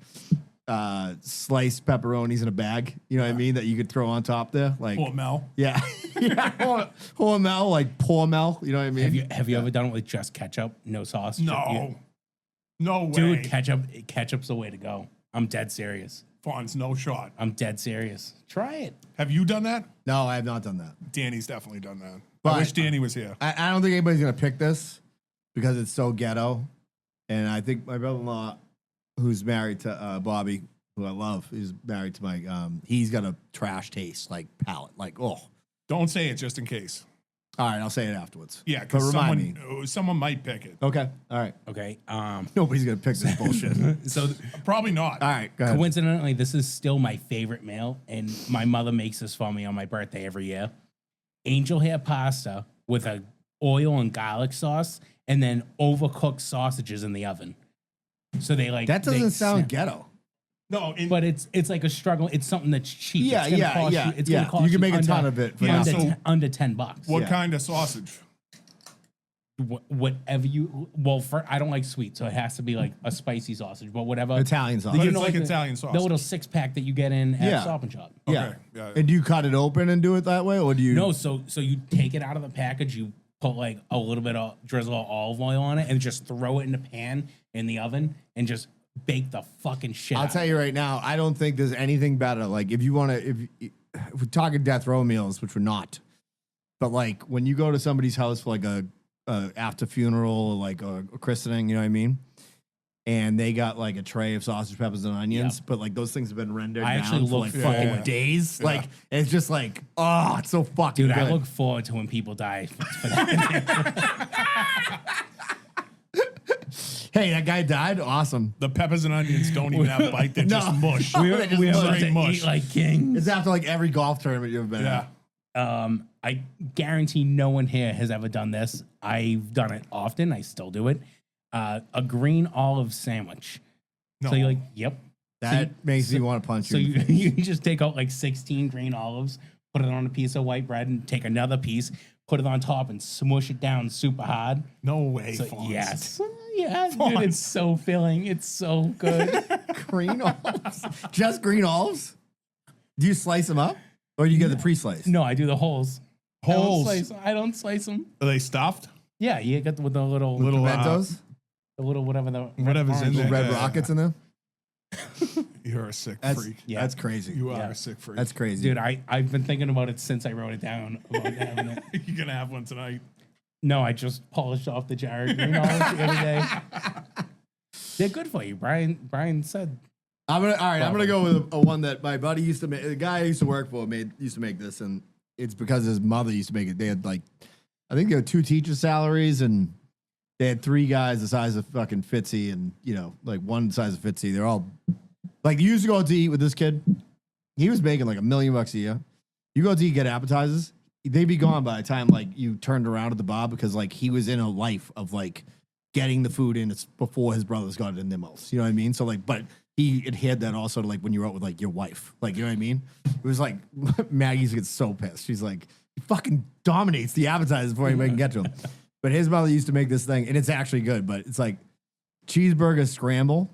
sliced pepperonis in a bag, you know what I mean, that you could throw on top there. Like, Poor Mel. yeah. Hormel, like Pormel, you know what I mean? Have you ever done it with just ketchup, no sauce? No. No way. Dude, ketchup's the way to go. I'm dead serious. Fonz, no shot. I'm dead serious. Try it. Have you done that? No, I have not done that. Danny's definitely done that. But- I wish Danny was here. I don't think anybody's gonna pick this because it's so ghetto. And I think my brother-in-law, who's married to Bobby, who I love, is married to my. He's got a trash taste, like palate, like oh. Don't say it just in case. All right, I'll say it afterwards. Yeah, But because remind someone might pick it. Okay, all right. Okay. Nobody's gonna pick this bullshit. So Probably not. All right, go ahead. coincidentally, this is still my favorite meal, and my mother makes this for me on my birthday every year. Angel hair pasta with a oil and garlic sauce, and then overcooked sausages in the oven. So they like That they doesn't sound snap. ghetto. No, But it's like a struggle. It's something that's cheap. Yeah, It's gonna cost yeah. You, it's gonna cost You can make a under- ton of it for Yeah, under, so- under $10. what yeah. kind of sausage? Whatever you I don't like sweet, so it has to be like a spicy sausage. But whatever Italian sauce. But You it's know, like the- Italian the sausage. little 6-pack that you get in at Yeah. Stop and Shop. Yeah. Okay, yeah. And do you cut it open and do it that way, or do you? No, so you take it out of the package, you put like a little bit of drizzle of olive oil on it, and just throw it in the pan in the oven, and just bake the fucking shit. I'll out tell of you right now, I don't think there's anything better. Like if you want to, if we're talking death row meals, which we're not, But like when you go to somebody's house for like a after funeral, like a christening, you know what I mean? And they got like a tray of sausage, peppers, and onions, but like those things have been rendered I down actually for look like forward- fucking days. Like it's just like, oh, it's so fucking Dude, good. I look forward to when people die. For that. Hey, that guy died. Awesome. The peppers and onions don't even have bite; they're just mush. We They're just We're just about straight to mush. eat like kings. It's after like every golf tournament you've been Yeah. at. I guarantee no one here has ever done this. I've done it often. I still do it. A green olive sandwich. No. So you're like, yep. That makes me want to punch So you. you just take out like 16 green olives, put it on a piece of white bread, and take another piece, put it on top, and smush it down super hard. No way, So, Fonz. yes. Yeah, dude, it's so filling. It's so good. Green olives? Just green olives? Do you slice them up? Or do you get the pre-sliced? No, I do the holes. Holes. I don't slice them. Are they stuffed? Yeah, you get with the little, Little, Mentos? the little whatever the Whatever's in orange- there. Red Yeah. rockets in them? You're a sick That's, freak. Yeah. that's crazy. You are Yeah. a sick freak. That's crazy. Dude, I've been thinking about it since I wrote it down. About having it. You're gonna have one tonight. No, I just polished off the jar of green olives the other day. They're good for you, Brian said. I'm gonna go with a one that my buddy used to make. The guy I used to work for used to make this, and it's because his mother used to make it. They had like, I think they had 2 teacher salaries, and they had 3 guys the size of fucking Fitzy, and like one the size of Fitzy. They're all like, you used to go out to eat with this kid. He was making like $1 million a year. You go out to eat, get appetizers, they'd be gone by the time like you turned around at the bar, because like he was in a life of like getting the food in before his brothers got it in their mouths. You know what I mean? So like, but he adhered that also to like when you're out with like your wife. Like, you know what I mean? It was like Maggie gets so pissed. She's like, he fucking dominates the appetizers before anybody can get to him. But his mother used to make this thing, and it's actually good, but it's like cheeseburger scramble.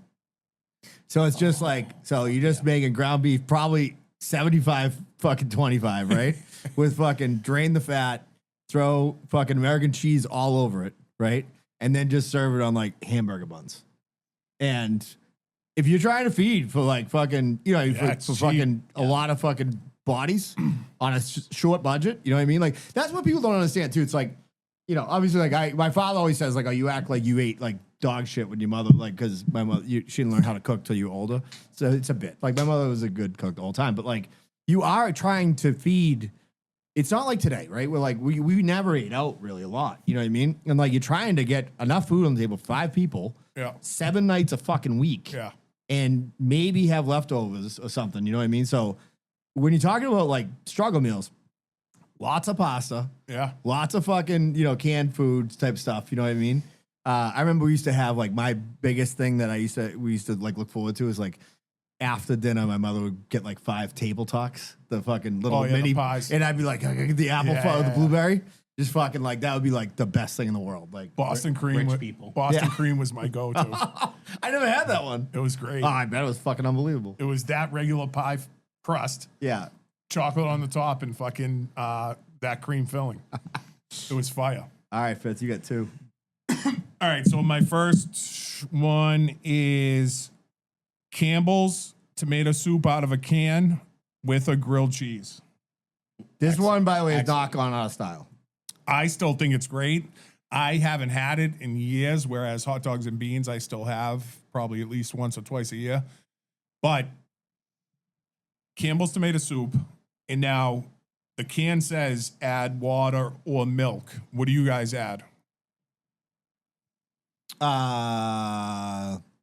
So it's just so you're just making ground beef, probably 75 fucking 25, right? With fucking drain the fat, throw fucking American cheese all over it, right? And then just serve it on like hamburger buns. And if you're trying to feed for like fucking, it's for cheap. fucking a lot of fucking bodies on a short budget, you know what I mean? Like that's what people don't understand too. It's like, obviously like my father always says like, oh, you act like you ate like dog shit with your mother, like, because my mother, she didn't learn how to cook till you were older. So it's a bit like my mother was a good cook the whole time, but like you are trying to feed. It's not like today, right? We're like, we never ate out really a lot. You know what I mean? And like, you're trying to get enough food on the table, 5 people, Yeah. 7 nights a fucking week, Yeah. and maybe have leftovers or something. You know what I mean? So when you're talking about like struggle meals, lots of pasta, Yeah. lots of fucking, canned foods type stuff. You know what I mean? I remember we used to have like my biggest thing that we used to like look forward to is like after dinner, my mother would get like 5 table talks, the fucking little the mini pies. and I'd be like, I get the apple pie with the Yeah. blueberry. Just fucking like, that would be like the best thing in the world. Like Boston cream. rich wa- people. Boston Yeah. cream was my go-to. I never had that one. It was great. Oh, I bet it was fucking unbelievable. It was that regular pie crust, Yeah. chocolate on the top, and fucking that cream filling. It was fire. All right, Fitz, you got 2. All right, so my first one is Campbell's tomato soup out of a can with a grilled cheese. This one, by the way, is not gone out of style. I still think it's great. I haven't had it in years, whereas hot dogs and beans I still have probably at least once or twice a year. But Campbell's tomato soup, and now the can says add water or milk. What do you guys add?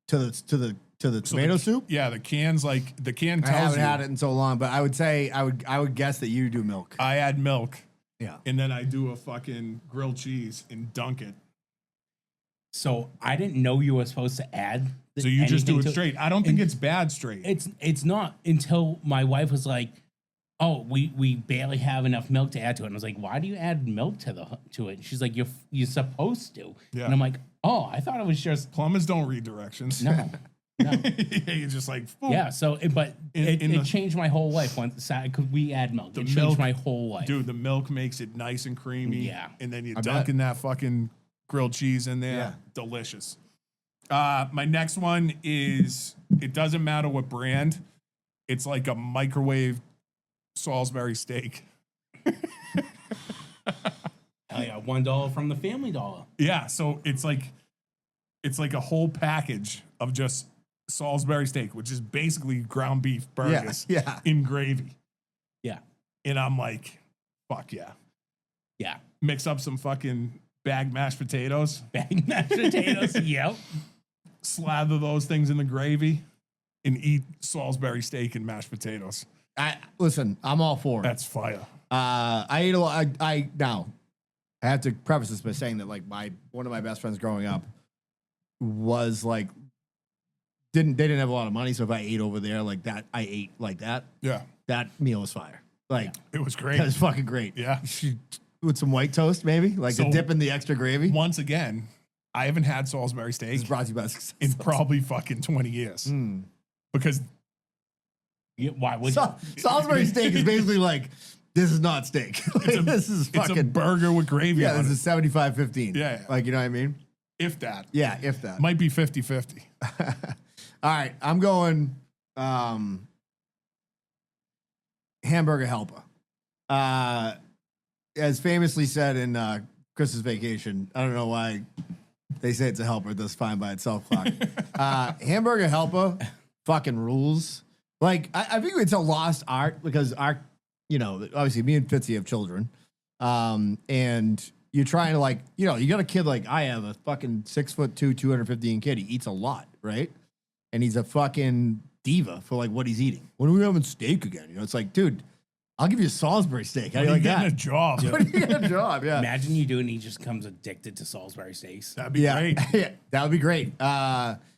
To the So tomato soup. Yeah, the can's like the can I tells haven't you. had it in so long, but I would say I would guess that you do milk. I add milk, Yeah. and then I do a fucking grilled cheese and dunk it. So I didn't know you were supposed to add. So you just do anything it to- straight. I don't think and it's bad straight. It's not until my wife was like, "Oh, we barely have enough milk to add to it." And I was like, "Why do you add milk to it?" And she's like, "You're supposed to." Yeah. And I'm like, "Oh, I thought it was just Plumbers don't read directions. no." No. You're just like, boom. Yeah, so but In it the- changed my whole life once because we add milk. The It changed milk- my whole life. Dude, the milk makes it nice and creamy. Yeah. And then you I dunk bet. in that fucking grilled cheese in there. Yeah. Delicious. My next one is, it doesn't matter what brand. It's like a microwave Salisbury steak. Oh yeah, $1 from the Family Dollar. Yeah, so it's like a whole package of just Salisbury steak, which is basically ground beef burgers yeah. in gravy. Yeah. And I'm like, fuck yeah. Yeah. Mix up some fucking bagged mashed potatoes. Bagged mashed potatoes. Yep. Slather those things in the gravy and eat Salisbury steak and mashed potatoes. Listen, I'm all for it. That's fire. I ate a lot. Now, I have to preface this by saying that like one of my best friends growing up was like they didn't have a lot of money, so if I ate over there like that, I ate like that. Yeah. That meal was fire. Like It was great. that was fucking great. Yeah. With some white toast, maybe like So- to dip in the extra gravy. Once again, I haven't had Salisbury This steak is brought to you by Success in Sauce. probably fucking 20 years. Because Yeah, why would Salisbury steak is basically like this is not steak. Like, this is it's a fucking burger with gravy yeah. on This it. is 75-15. Yeah. Like you know what I mean? If that. Yeah, if that. Might be 50-50. All right, I'm going Hamburger Helper. As famously said in Christmas Vacation, I don't know why they say it's a helper. It does fine by itself. Hamburger Helper fucking rules. Like, I think it's a lost art because obviously me and Fitzy have children. And you're trying to like, you got a kid like I have, a fucking 6'2", 215 kid. He eats a lot, right? And he's a fucking diva for like what he's eating. When are we having steak again? It's like, dude, I'll give you a Salisbury steak. How do you like getting that? a job. When you get a job, yeah. Imagine you do it and he just comes addicted to Salisbury steaks. That'd be Yeah, great. yeah, that would be great.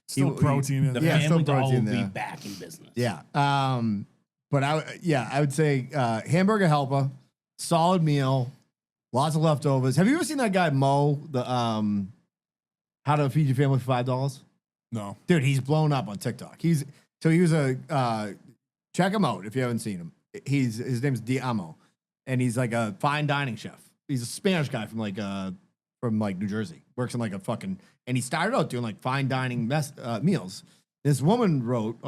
Still protein in The there. Yeah, still Family Dollar protein will be there. back in business. Yeah. But I would say Hamburger Helper, solid meal, lots of leftovers. Have you ever seen that guy Mo, the How to Feed Your Family for $5? No. Dude, he's blown up on TikTok. He was a check him out if you haven't seen him. His name's Diamo, and he's like a fine dining chef. He's a Spanish guy from New Jersey. Works in like a fucking, and he started out doing like fine dining meals. This woman wrote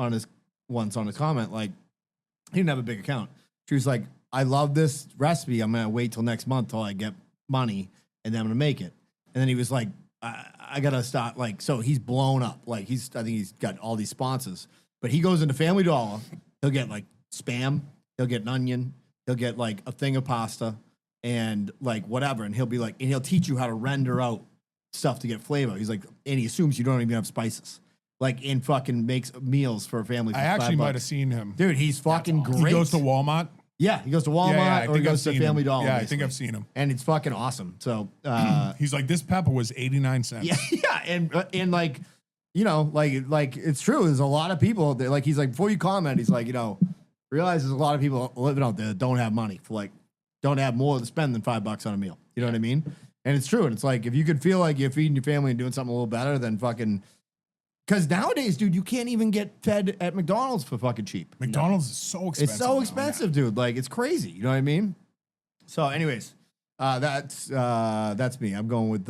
once on a comment like he didn't have a big account. She was like, "I love this recipe. I'm gonna wait till next month till I get money, and then I'm gonna make it." And then he was like, I gotta start like, so he's blown up. Like I think he's got all these sponsors, but he goes into Family Dollar. He'll get like Spam. He'll get an onion. He'll get like a thing of pasta and like whatever. And he'll be like, and he'll teach you how to render out stuff to get flavor. He's like, and he assumes you don't even have spices. Like, and fucking makes meals for a family. For I actually $5. might have seen him. Dude, he's fucking He great. goes to Walmart. Yeah, he goes to Walmart I or he think goes to seen Family him. Dollar. Yeah, I think basically. I've seen him. And it's fucking awesome. So, He's like, this pepper was 89 cents. yeah, and like, like it's true. There's a lot of people that like. He's like, before you comment, he's like, realize there's a lot of people living out there that don't have money for like, don't have more to spend than $5 on a meal. You know what I mean? And it's true. And it's like, if you could feel like you're feeding your family and doing something a little better than fucking, because nowadays, dude, you can't even get fed at McDonald's for fucking cheap. McDonald's is so expensive. It's so now. expensive, dude. Like, it's crazy. You know what I mean? So, anyways, that's me. I'm going with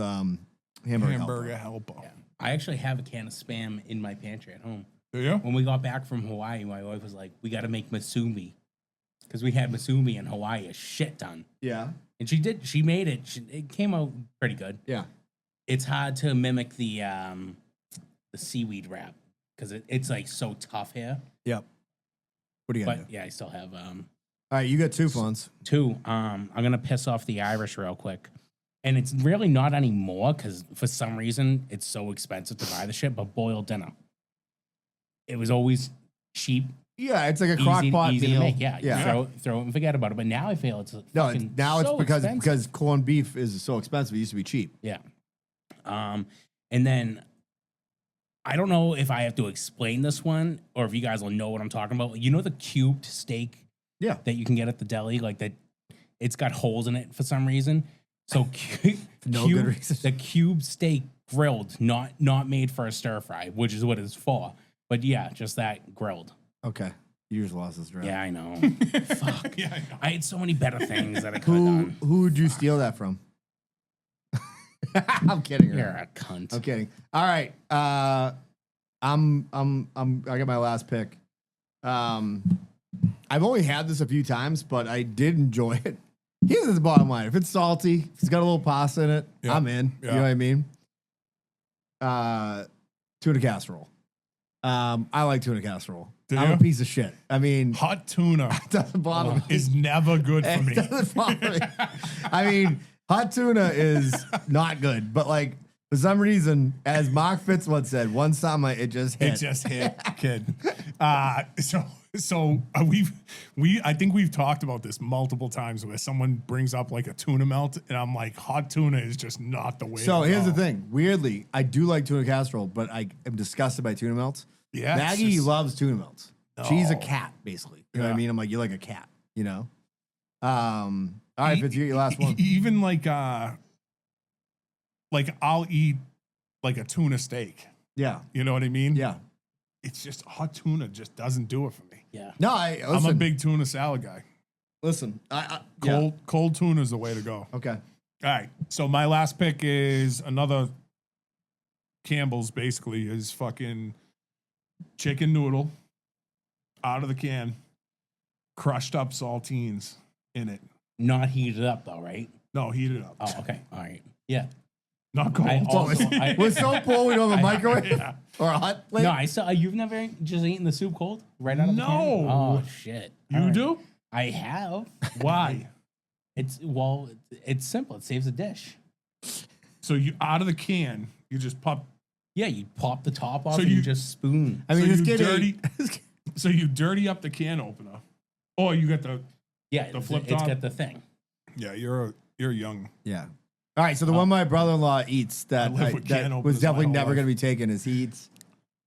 Hamburger helper. Yeah. I actually have a can of Spam in my pantry at home. Do you? When we got back from Hawaii, my wife was like, we got to make masumi. Because we had masumi in Hawaii a shit ton. Yeah. And she made it. It came out pretty good. Yeah. It's hard to mimic the seaweed wrap because it's like so tough here. Yep. What do you got? But yeah, I still have All right, you got 2 Fonz. 2. I'm going to piss off the Irish real quick. And it's really not anymore because for some reason it's so expensive to buy the shit, but boiled dinner. It was always cheap. Yeah, it's like a crock pot easy meal. to make. Yeah, yeah. Throw it and forget about it. But now I feel it's No, fucking now it's so expensive. because corned beef is so expensive. It used to be cheap. Yeah. And then I don't know if I have to explain this one or if you guys will know what I'm talking about. You know the cubed steak Yeah. that you can get at the deli, like that it's got holes in it for some reason. So good reason. the cube steak grilled, not made for a stir fry, which is what it's for. But yeah, just that grilled. Okay. You just lost this draft. Yeah, I know. Fuck. Yeah, I know. I had so many better things that I could have done. Who would you steal that from? I'm kidding. You're a cunt. I'm kidding. All right. I got my last pick. I've only had this a few times, but I did enjoy it. Here's the bottom line. If it's salty, if it's got a little pasta in it, Yeah. I'm in. Yeah. You know what I mean? Tuna casserole. I like tuna casserole. Do I'm you? a piece of shit. I mean, Hot tuna it doesn't bother me. is never good for me. It doesn't bother me. I mean, hot tuna is not good, but like for some reason, as Mark Fitz once said, one summer it just hit. It just hit, kid. So I think we've talked about this multiple times where someone brings up like a tuna melt, and I'm like, hot tuna is just not the way. So to here's go. the thing. Weirdly, I do like tuna casserole, but I am disgusted by tuna melts. Yeah, it's Maggie just- loves tuna melts. She's a No. cat, basically. You know what I Yeah. mean? I'm like, you're like a cat, you know? All right, Fitz, your last one. Even like I'll eat like a tuna steak. Yeah. You know what I mean? Yeah. It's just hot tuna just doesn't do it for me. Yeah. No, I'm a big tuna salad guy. listen. Yeah. Cold tuna is the way to go. Okay. All right. So my last pick is another Campbell's, basically, is fucking chicken noodle out of the can, crushed up saltines in it. Not heated up though, right? No, heat it up. Oh, okay. All right. Yeah. Not cold. I also, We're so full, we don't have a microwave Yeah. or a hot plate. no, I saw. You've never just eaten the soup cold right out of the can? No. Oh shit. You All right. do? I have. Why? It's simple. It saves a dish. So you out of the can, you just pop. Yeah, you pop the top off So and you- you just spoon. I mean, so this you kid dirty. ate- So you dirty up the can opener. Oh, you got the. Yeah, The it's flip top? got the thing. Yeah, you're young. Yeah. All right. So the one my brother-in-law eats that, I live with can that openers was my definitely whole never life. going to be taken is he eats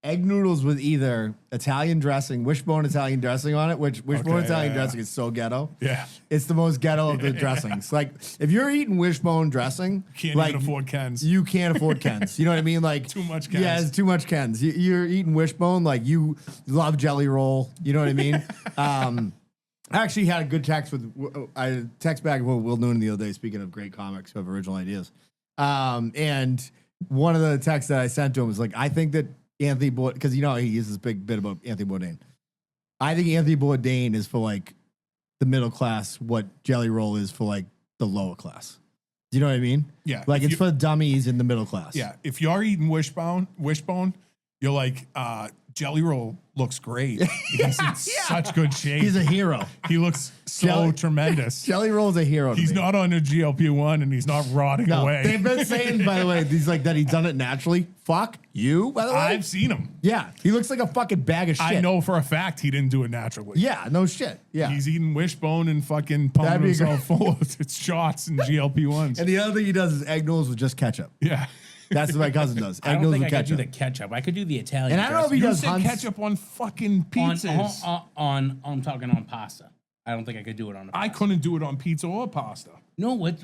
egg noodles with either Italian dressing, wishbone Italian dressing on it, which wishbone Okay, Italian yeah, yeah. dressing is so ghetto. Yeah. It's the most ghetto of the dressings. Like if you're eating wishbone dressing, Can't like, even afford Ken's. you can't afford Ken's. You know what I mean? Like Too much Ken's. Yeah, it's too much Ken's. You're eating wishbone, like you love jelly roll. You know what I mean? I actually had a good text with I text back with Will Noonan the other day. Speaking of great comics who have original ideas, and one of the texts that I sent to him was like, I think that Anthony Bourdain, because you know he uses this big bit about Anthony Bourdain. I think Anthony Bourdain is for like the middle class what Jelly Roll is for like the lower class. Do you know what I mean? Yeah, Like if it's you- for dummies in the middle class. Yeah, if you're eating wishbone, you're like, Jelly Roll looks great. He's in such good shape. He's a hero. He looks so Jelly- tremendous. Jelly Roll's a hero. To He's me. not on a GLP-1 and he's not rotting No, away. they've been saying, by the way, he's like that he's done it naturally. Fuck you, by the way. I've seen him. Yeah, he looks like a fucking bag of shit. I know for a fact he didn't do it naturally. Yeah, no shit. Yeah. He's eating wishbone and fucking That'd pumping be himself full of shots and GLP-1s. And the other thing he does is egg noodles with just ketchup. Yeah. That's what my cousin does. I Egg don't noodles think with I could do ketchup. the ketchup. I could do the Italian. And I don't know if he You does said Hunt's. ketchup on fucking pizzas. I'm talking on pasta. I don't think I could do it on a I pasta. couldn't do it on pizza or pasta. No, what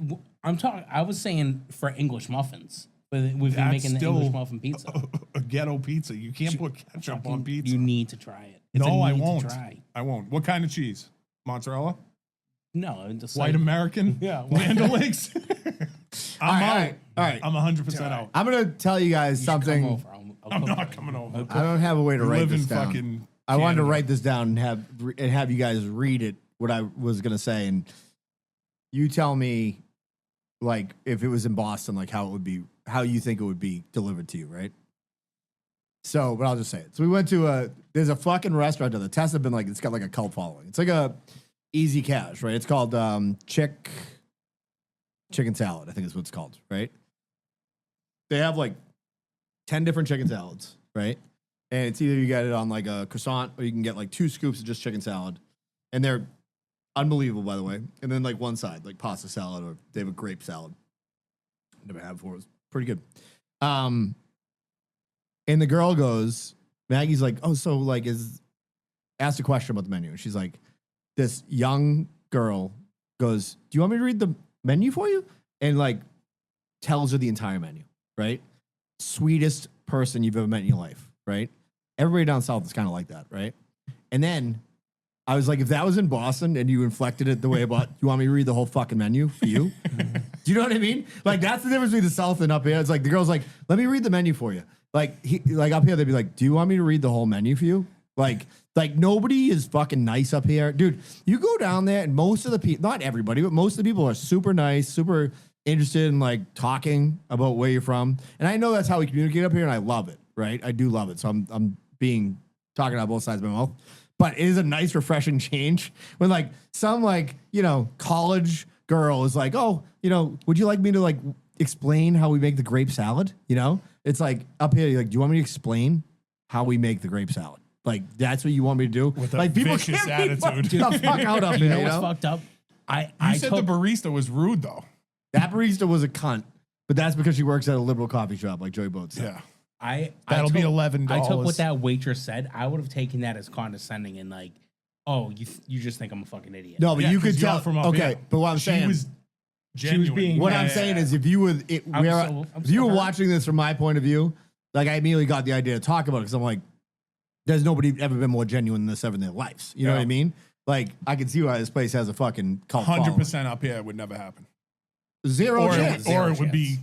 I'm talking. I was saying for English muffins, but we've been That's making the still English muffin pizza. A ghetto pizza. You can't put ketchup on pizza. You need to try it. It's No, a I need to won't. try. I won't. What kind of cheese? Mozzarella? No, just White like, American? Yeah, Land O'Lakes? I'm out. All right. I'm 100% out. I'm going to tell you guys you should come something. over. I'll I'm cook not it. coming over. I don't have a way to We write live this in down. fucking I wanted to Canada. write this down and have you guys read it, what I was going to say. And you tell me, like, if it was in Boston, like, how it would be, how you think it would be delivered to you, right? So, but I'll just say it. So we went to there's a fucking restaurant there. The tests have been like, it's got like a cult following. It's like a easy cash, right? It's called chicken salad, I think is what it's called, right? They have like 10 different chicken salads, right? And it's either you get it on like a croissant or you can get like 2 scoops of just chicken salad. And they're unbelievable, by the way. And then like one side, like pasta salad, or they have a grape salad. Never had before. It was pretty good. And the girl goes, Maggie's like, oh, so like asked a question about the menu. And she's like, this young girl goes, do you want me to read the menu for you? And like tells her the entire menu, right? Sweetest person you've ever met in your life, right? Everybody down south is kind of like that, right? And then I was like, if that was in Boston and you inflected it the way about, you want me to read the whole fucking menu for you? Do you know what I mean? Like, that's the difference between the South and up here. It's like, the girl's like, let me read the menu for you. Like, up here, they'd be like, do you want me to read the whole menu for you? Like nobody is fucking nice up here. Dude, you go down there and most of the people, not everybody, but most of the people are super nice, super interested in like talking about where you're from. And I know that's how we communicate up here and I love it, right? I do love it. So I'm talking out both sides of my mouth. But it is a nice, refreshing change when like some like, you know, college girl is like, oh, you know, would you like me to like explain how we make the grape salad? You know, it's like up here, you're like, do you want me to explain how we make the grape salad? Like, that's what you want me to do? With a like, people vicious can't attitude. be the fuck out up You here, know you what's know? fucked up? You said the barista was rude though. That barista was a cunt, but that's because she works at a liberal coffee shop like Joey Boat said. Yeah. That'll be $11. I took what that waitress said. I would have taken that as condescending and like, oh, you just think I'm a fucking idiot. No, but Yeah, you 'cause could y'all tell. from up Okay, here. but what I'm saying, She was genuine. being- what Yeah, I'm yeah, saying yeah. is, if you were, I'm if you so were hurt. watching this from my point of view, like I immediately got the idea to talk about it because I'm like, there's nobody ever been more genuine than this ever in their lives. You know Yeah. what I mean? Like I can see why this place has a fucking cult 100% up here would never happen. following. Zero Or, chance. or it would be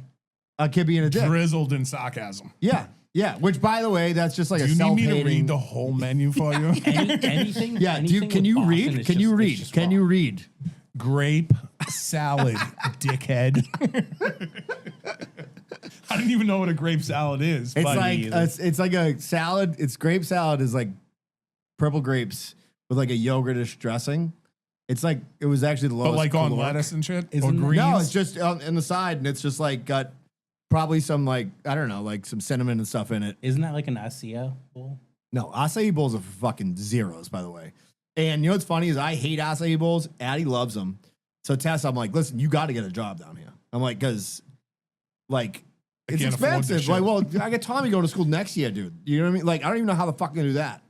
A kid being a dick. drizzled in sarcasm. Yeah, yeah. Which, by the way, that's just like Do a you need me to self-hating. read the whole menu for you? Anything. Yeah. Do you, anything can with you Boston read? is Can you just- read? it's just Can you wrong. read? Grape salad, dickhead. I didn't even know what a grape salad is. It's but like it's like a salad. It's grape salad is like purple grapes with like a yogurtish dressing. It's like it was actually the lowest. but like on caloric. lettuce and shit? Or Isn't- greens? No, it's just on the side, and it's just like got probably some like I don't know, like some cinnamon and stuff in it. Isn't that like an ASEA bowl? No, acai bowls are fucking zeros, by the way. And you know what's funny is I hate acai bowls. Addie loves them. So Tess, I'm like, listen, you got to get a job down here. I'm like, because like it's can't afford this expensive. Like, shit. well, I got Tommy going to school next year, dude. You know what I mean? Like, I don't even know how the fuck I'm gonna do that.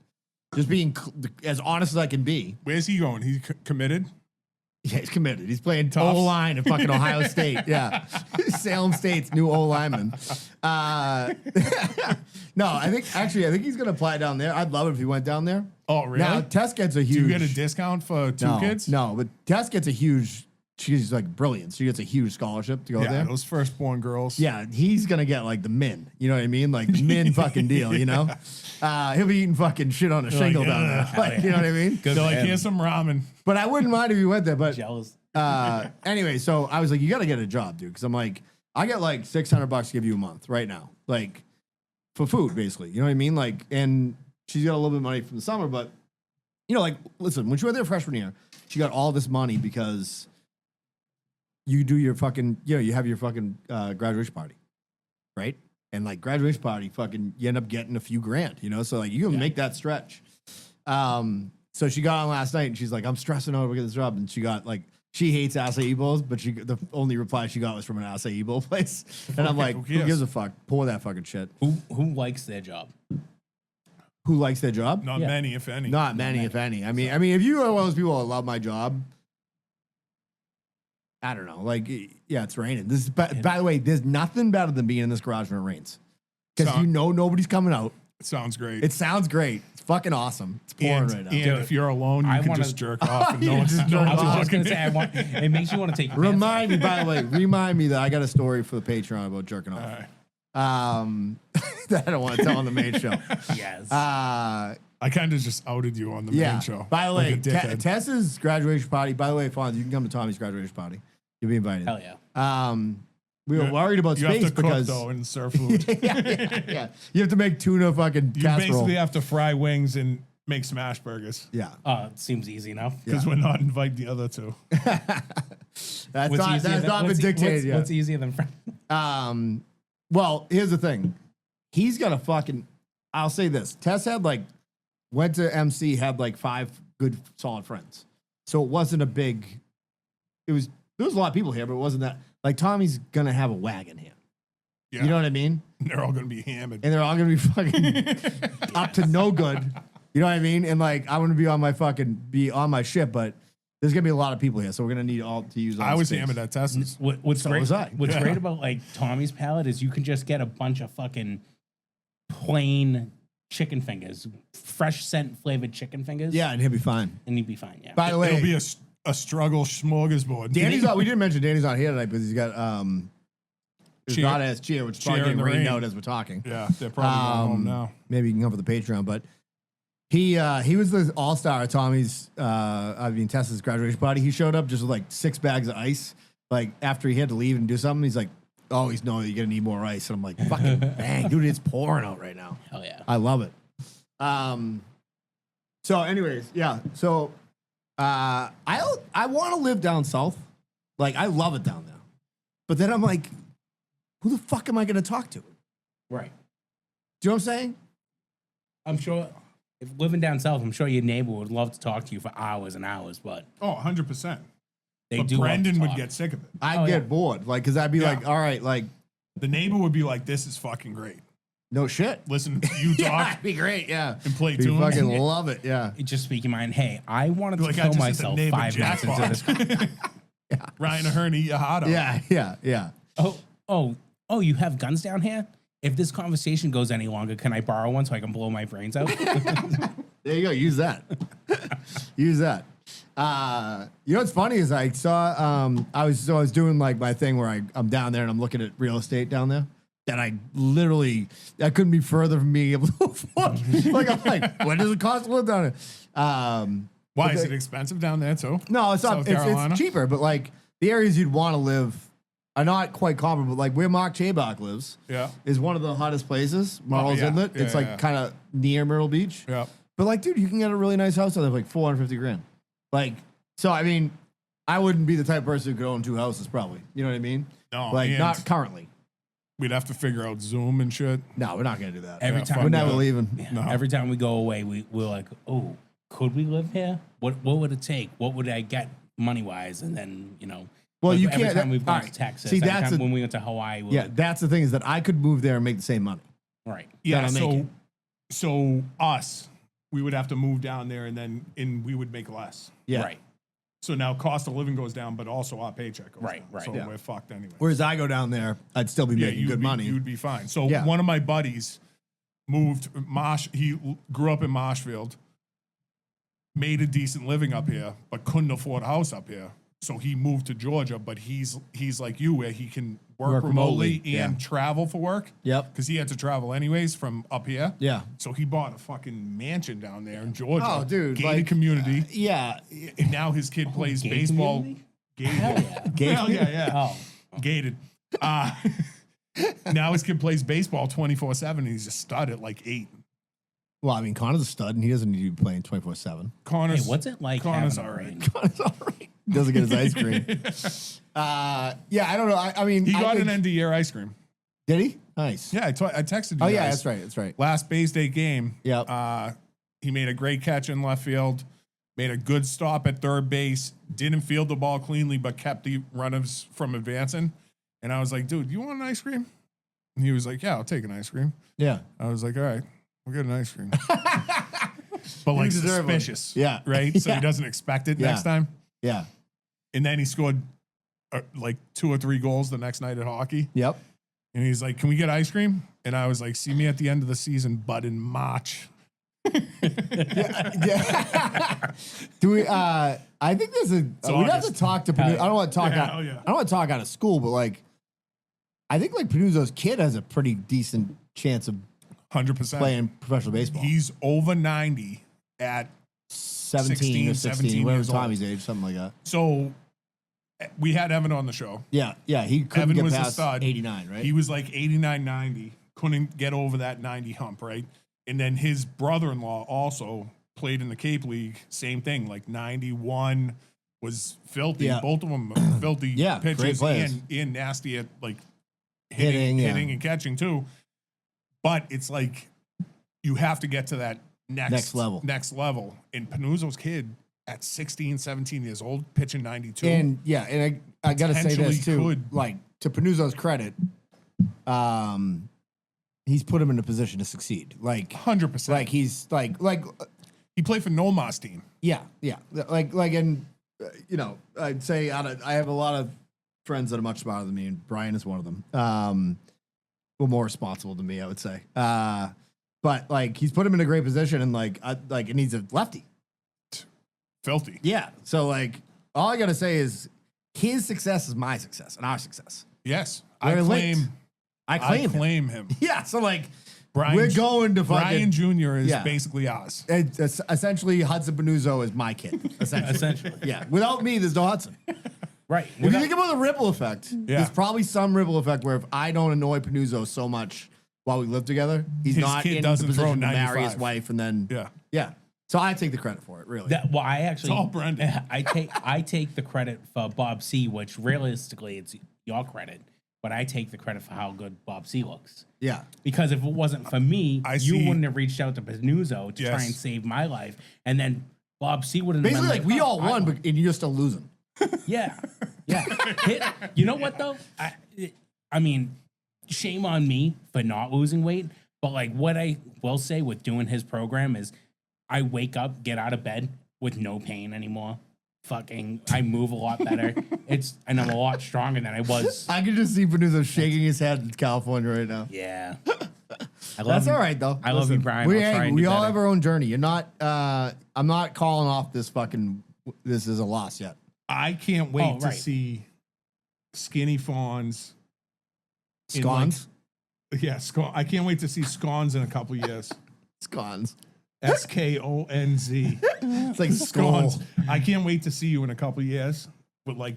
Just being as honest as I can be. Where's he going? He's committed? Yeah, he's committed. He's playing Tough. O-line at fucking Ohio State. Yeah. Salem State's new O-lineman. No, I think he's going to apply down there. I'd love it if he went down there. Oh, really? Now, Tess gets a huge... Do you get a discount for two kids? No, but Tess gets a huge... She's like brilliant. She gets a huge scholarship to go Yeah, there. those firstborn girls. Yeah, he's going to get like the min. You know what I mean? Like the min fucking deal, you know? He'll be eating fucking shit on a shingle down there. "Ugh." Like, you know what I mean? They're like, here's some ramen. But I wouldn't mind if you went there. But Jealous. anyway, so I was like, you got to get a job, dude. Because I'm like, I get like $600 to give you a month right now. Like for food, basically. You know what I mean? Like, and she's got a little bit of money from the summer. But, you know, like, listen, when she went there freshman year, she got all this money because you do your fucking, you know, you have your fucking graduation party, right? And like graduation party, fucking, you end up getting a few grand, you know? So like you can make that stretch. So she got on last night and she's like, I'm stressing over getting this job. And she got like, she hates acai bowls, but the only reply she got was from an acai bowl place. And I'm like, Who who cares? gives a fuck? Pour that fucking shit. Who likes their job? Who likes their job? Not Yeah. many, if any. Not many, if any. I mean, if you are one of those people that love my job, I don't know. Like, yeah, it's raining. This is, by the way, there's nothing better than being in this garage when it rains. Because So- you know nobody's coming out. Sounds great. It sounds great. It's fucking awesome. It's pouring and, right now. and if you're alone, you I can wanna- just jerk off and You no can one's just no jerk one's off. I was looking. gonna say it makes you want to take. your Remind me, by the way, remind me that I got a story for the Patreon about jerking off. All right. That I don't want to tell on the main show. pants. Yes. I kind of just outed you on the Yeah. main show. By the like way, a dickhead. Tessa's graduation party. By the way, Fonz, you can come to Tommy's graduation party. You'll be invited. Hell yeah. We were worried about you space have to because cook though and serve food. yeah. You have to make tuna fucking You casserole. basically have to fry wings and make smash burgers Yeah. It seems easy enough. because we're not inviting the other two. That's not easier been what's- dictated yet. What's easier than friend? Well, here's the thing. He's got a fucking, I'll say this. Tess had like, went to MC, had like 5 good solid friends. So it wasn't a big, there was a lot of people here, but it wasn't that, like Tommy's going to have a wagon here. Yeah. You know what I mean? They're all going to be hammered. And they're all going to be fucking up to no good. You know what I mean? And like, I'm going to be on my ship, but there's going to be a lot of people here. So we're going to need all to use all I the was space. hammered at Tessa's. What's So great? was I. What's Yeah. great about like Tommy's palate is you can just get a bunch of fucking plain chicken fingers, fresh scent flavored chicken fingers. Yeah, and he'll be fine. and you'd be fine. Yeah. By the way, It'll be a struggle smorgasbord. Danny's not, we didn't mention Danny's not here tonight because he's got his Cheer. daughter has cheer, which is probably Cheer in getting the rained rain. out as we're talking. Yeah, they're probably going home now. Maybe you can come for the Patreon, but He was the all-star at Tommy's, Tessa's graduation party. He showed up just with like 6 bags of ice. Like after he had to leave and do something, he's like, "Oh, he's no, you're gonna need more ice." And I'm like, "Fucking bang, dude, it's pouring out right now." Hell yeah. I love it. So, anyways, yeah. So, I want to live down south. Like I love it down there, but then I'm like, who the fuck am I gonna talk to? Right. Do you know what I'm saying? I'm sure if living down south, I'm sure your neighbor would love to talk to you for hours and hours, but 100%. they But do. Brendan would talk. get sick of it. I'd get bored, like, because I'd be like, all right, like, The neighbor would be like, "This is fucking great. no shit. Listen to you Yeah, talk it'd be great, yeah. and play We tunes." fucking love it, yeah. Just speak your mind. Hey, I wanted to Like, I kill just hit the myself neighbor 5 minutes into jackpot. this. Ryan Ahern, eat your heart out. Yeah. Oh, you have guns down here? If this conversation goes any longer, can I borrow one so I can blow my brains out? There you go. Use that. Use that. You know what's funny is I saw I was doing like my thing where I'm down there and I'm looking at real estate down there. And I couldn't be further from being able to afford. Like I'm like, what does it cost to live down there? Why is it expensive down there too? No, it's not. South Carolina? It's cheaper, but like the areas you'd want to live are not quite comparable. Like where Mark Chabok lives, is one of the hottest places. Marl's yeah. Inlet. It's like kind of near Myrtle Beach. Yeah. But like, dude, you can get a really nice house out there for like $450,000. Like, so I mean, I wouldn't be the type of person who could own 2 houses, probably. You know what I mean? No, like and not currently. We'd have to figure out Zoom and shit. No, we're not gonna do that. Every Yeah, time we're fuck never no. leaving. No. Every time we go away, we're like, oh, could we live here? What would it take? What would I get money wise? And then Well, like, you every can't. time we've gone all to right. Texas. See, every that's time a- when we went to Hawaii. Yeah, that's the thing is that I could move there and make the same money. Right. Yeah. That'll make it. So us, we would have to move down there and we would make less. Yeah. Right. So now cost of living goes down, but also our paycheck goes Right, down. right. So Yeah. we're fucked anyway. Whereas I go down there, I'd still be making good money. You'd be fine. So Yeah. one of my buddies moved he grew up in Marshfield, made a decent living up here, but couldn't afford a house up here. So he moved to Georgia, but he's like you, where he can work remotely and yeah. travel for work. Yep. Because he had to travel anyways from up here. Yeah. So he bought a fucking mansion down there in Georgia. Oh, dude, Gated like, community. Yeah. And now his kid plays gay baseball. community? Gated. Hell yeah. Gay- Hell yeah. Oh. Gated. Now his kid plays baseball 24/7 and he's a stud at like 8. Well, I mean, Connor's a stud, and he doesn't need to be playing 24/7. Hey, Connor's what's it like Connor's having a all right. ring? Connor's all right. Doesn't get his ice cream. Yeah, I don't know. I mean, He got I an think- end of year ice cream. Did he? Nice. Yeah, I texted you Oh yeah, guys. that's right. That's right. Last base day game. Yep. He made a great catch in left field, made a good stop at third base, didn't field the ball cleanly, but kept the runners from advancing. And I was like, dude, you want an ice cream? And he was like, yeah, I'll take an ice cream. Yeah. I was like, all right, we'll get an ice cream. But like deserve one. suspicious. Yeah. Right? So Yeah. he doesn't expect it Yeah. next time. Yeah. And then he scored like 2 or 3 goals the next night at hockey. Yep. And he's like, can we get ice cream? And I was like, see me at the end of the season, bud, in March. Yeah. Do we? I think there's a. It's we'd have to August. talk to. I don't want to talk Yeah, out. hell yeah. I don't want to talk out of school, but like, I think like Panuzzo's kid has a pretty decent chance of 100%. playing professional baseball. He's over 90 at 17 or 16, 17 whatever years old. Tommy's age, something like that. So we had Evan on the show. Yeah, yeah. He couldn't Evan get was a past stud. 89, right? He was like 89, 90, couldn't get over that 90 hump, right? And then his brother-in-law also played in the Cape League. Same thing, like 91 was filthy. Yeah. Both of them filthy Yeah, great pitchers players. and nasty at like Hitting, yeah. hitting and catching too. But it's like you have to get to that next level. And Panuzzo's kid at 16, 17 years old, pitching 92. And yeah, and I got to say this Potentially too. could. Like to Panuzzo's credit, he's put him in a position to succeed. Like 100%. like he's like He played for Noma's team. yeah, and I'd say I have a lot of friends that are much smarter than me, and Brian is one of them. Well, more responsible than me, I would say. But like he's put him in a great position, and and he's a lefty. Filthy. Yeah. So like all I gotta say is his success is my success and our success. Yes. We're I linked. claim I claim him. him. Yeah. So like We're going to fucking Brian Jr. is Yeah. basically us. It's essentially Hudson Benuzzo is my kid. Essentially. Yeah. Without me, there's no Hudson. Right. If you think about the ripple effect, Yeah. there's probably some ripple effect where if I don't annoy Panuzzo so much while we live together, he's His not kid in the doesn't throw position to marry 95. his wife and then Yeah. So I take the credit for it, really. Well, I actually, It's all Brendan. I take the credit for Bob C, which realistically it's your credit, but I take the credit for how good Bob C looks. Yeah. Because if it wasn't for me, I you see- wouldn't have reached out to Panuzzo to try Yes. and save my life, and then Bob C would have Basically, been like, we "Oh, all I won, but and you're still losing. Yeah, yeah. You know what though? I mean, shame on me for not losing weight. But like, what I will say with doing his program is, I wake up, get out of bed with no pain anymore. Fucking, I move a lot better. And I'm a lot stronger than I was. I can just see Panuzzo shaking his head in California right now. Yeah. I love That's you. all right, though. I love you, Brian. We, I'll try and we do all better. have our own journey. You're not, I'm not calling off this is a loss yet. I can't wait Oh, to right. see Skinny Fonz. in, Scones? Yeah, I can't wait to see Scones in a couple years. Scones. SKONZ. It's like Scones. scones. I can't wait to see you in a couple years with like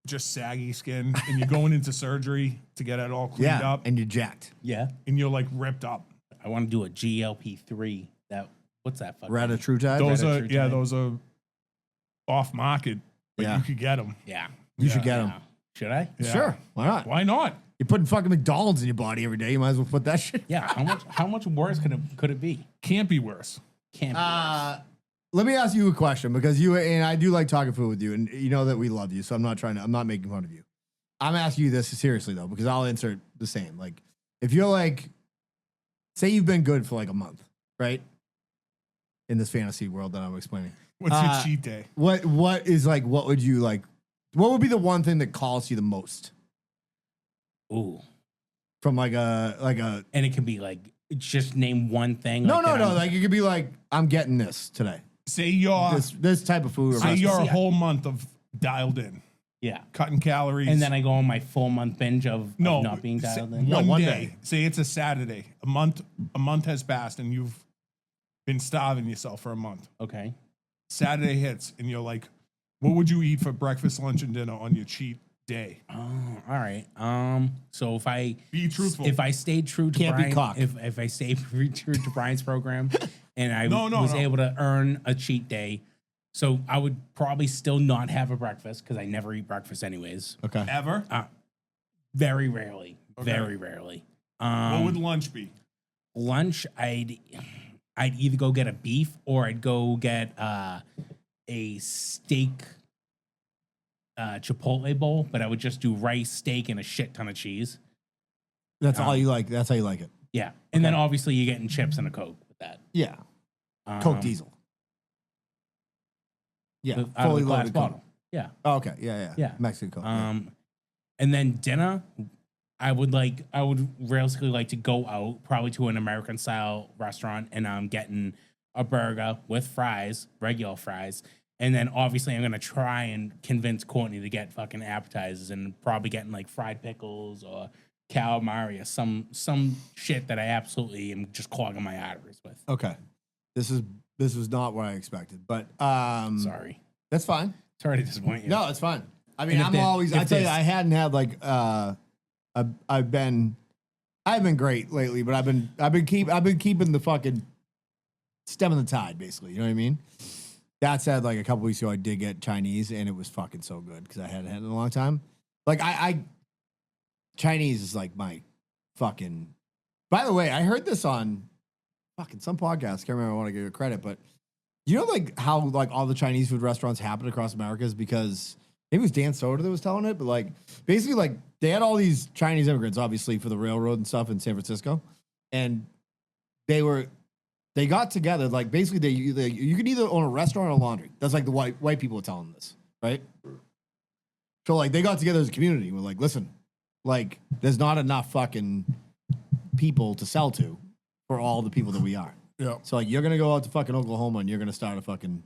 just saggy skin and you're going into surgery to get it all cleaned Yeah, up and you're jacked. Yeah. and you're like ripped up. I want to do a GLP-3. What's that fucking? Ratatrutide? Those are Retatrutide. those are off market, but Yeah. you could get them. Yeah. You should get them. Yeah. Should I? Yeah. Sure. Why not? Why not? You're putting fucking McDonald's in your body every day. You might as well put that shit. Yeah. How much worse could it be? Can't be worse. Can't be. Let me ask you a question because you and I do like talking food with you, and you know that we love you. So I'm not making fun of you. I'm asking you this seriously though, because I'll answer the same. Like, if you're like, say you've been good for like a month, right? In this fantasy world that I'm explaining. What's your cheat day? What is like? What would you like? What would be the one thing that calls you the most Ooh. from like a? And it can be like, just name one thing. No. that I'm- Like it could be like, I'm getting this today. Say you're This type of food. Or say restaurant. you're a Yeah. whole month of dialed in, Yeah. cutting calories. And then I go on my full month binge of not being say- dialed in. No, One one day. day. Say it's a Saturday. A month has passed and you've been starving yourself for a month. Okay. Saturday hits and you're like, what would you eat for breakfast, lunch, and dinner on your cheat day? Oh, all right. So if I Be truthful. if I stayed true to Can't be Brian, cocked. if I stayed true to Brian's program, and I No, was no. able to earn a cheat day, so I would probably still not have a breakfast because I never eat breakfast anyways. Okay. Ever? Very rarely. Okay. Very rarely. What would lunch be? Lunch, I'd either go get a beef or I'd go get a steak Chipotle bowl, but I would just do rice, steak, and a shit ton of cheese. That's all you like. That's how you like it. Yeah, and then obviously you're getting chips and a Coke with that. Yeah. Coke Diesel. Yeah. Out of Fully the glass loaded Coke. bottle. Yeah. Oh, okay. Yeah. Yeah. Mexican Coke. yeah. And then dinner, I would realistically like to go out, probably to an American style restaurant, and I'm getting a burger with fries, regular fries. And then obviously I'm gonna try and convince Courtney to get fucking appetizers and probably getting like fried pickles or calamari or some shit that I absolutely am just clogging my arteries with. Okay. This was not what I expected, but Sorry. that's fine. Sorry to disappoint you. No, it's fine. I mean, And if I'm there- always. if I tell you, there's- I hadn't had like. I've been great lately, but I've been keeping the fucking stemming the tide, basically. You know what I mean? That said, like a couple weeks ago, I did get Chinese, and it was fucking so good because I hadn't had it in a long time. Like I Chinese is like my fucking. By the way, I heard this on fucking some podcast. Can't remember. I want to give you credit, but you know, like how like all the Chinese food restaurants happen across America is because maybe it was Dan Soder that was telling it, but like basically like they had all these Chinese immigrants, obviously for the railroad and stuff in San Francisco, and they got together like basically you could either own a restaurant or a laundry. That's like the white people are telling them this, right? So like they got together as a community. We're like, listen, like there's not enough fucking people to sell to for all the people that we are. Yeah. So like you're gonna go out to fucking Oklahoma and you're gonna start a fucking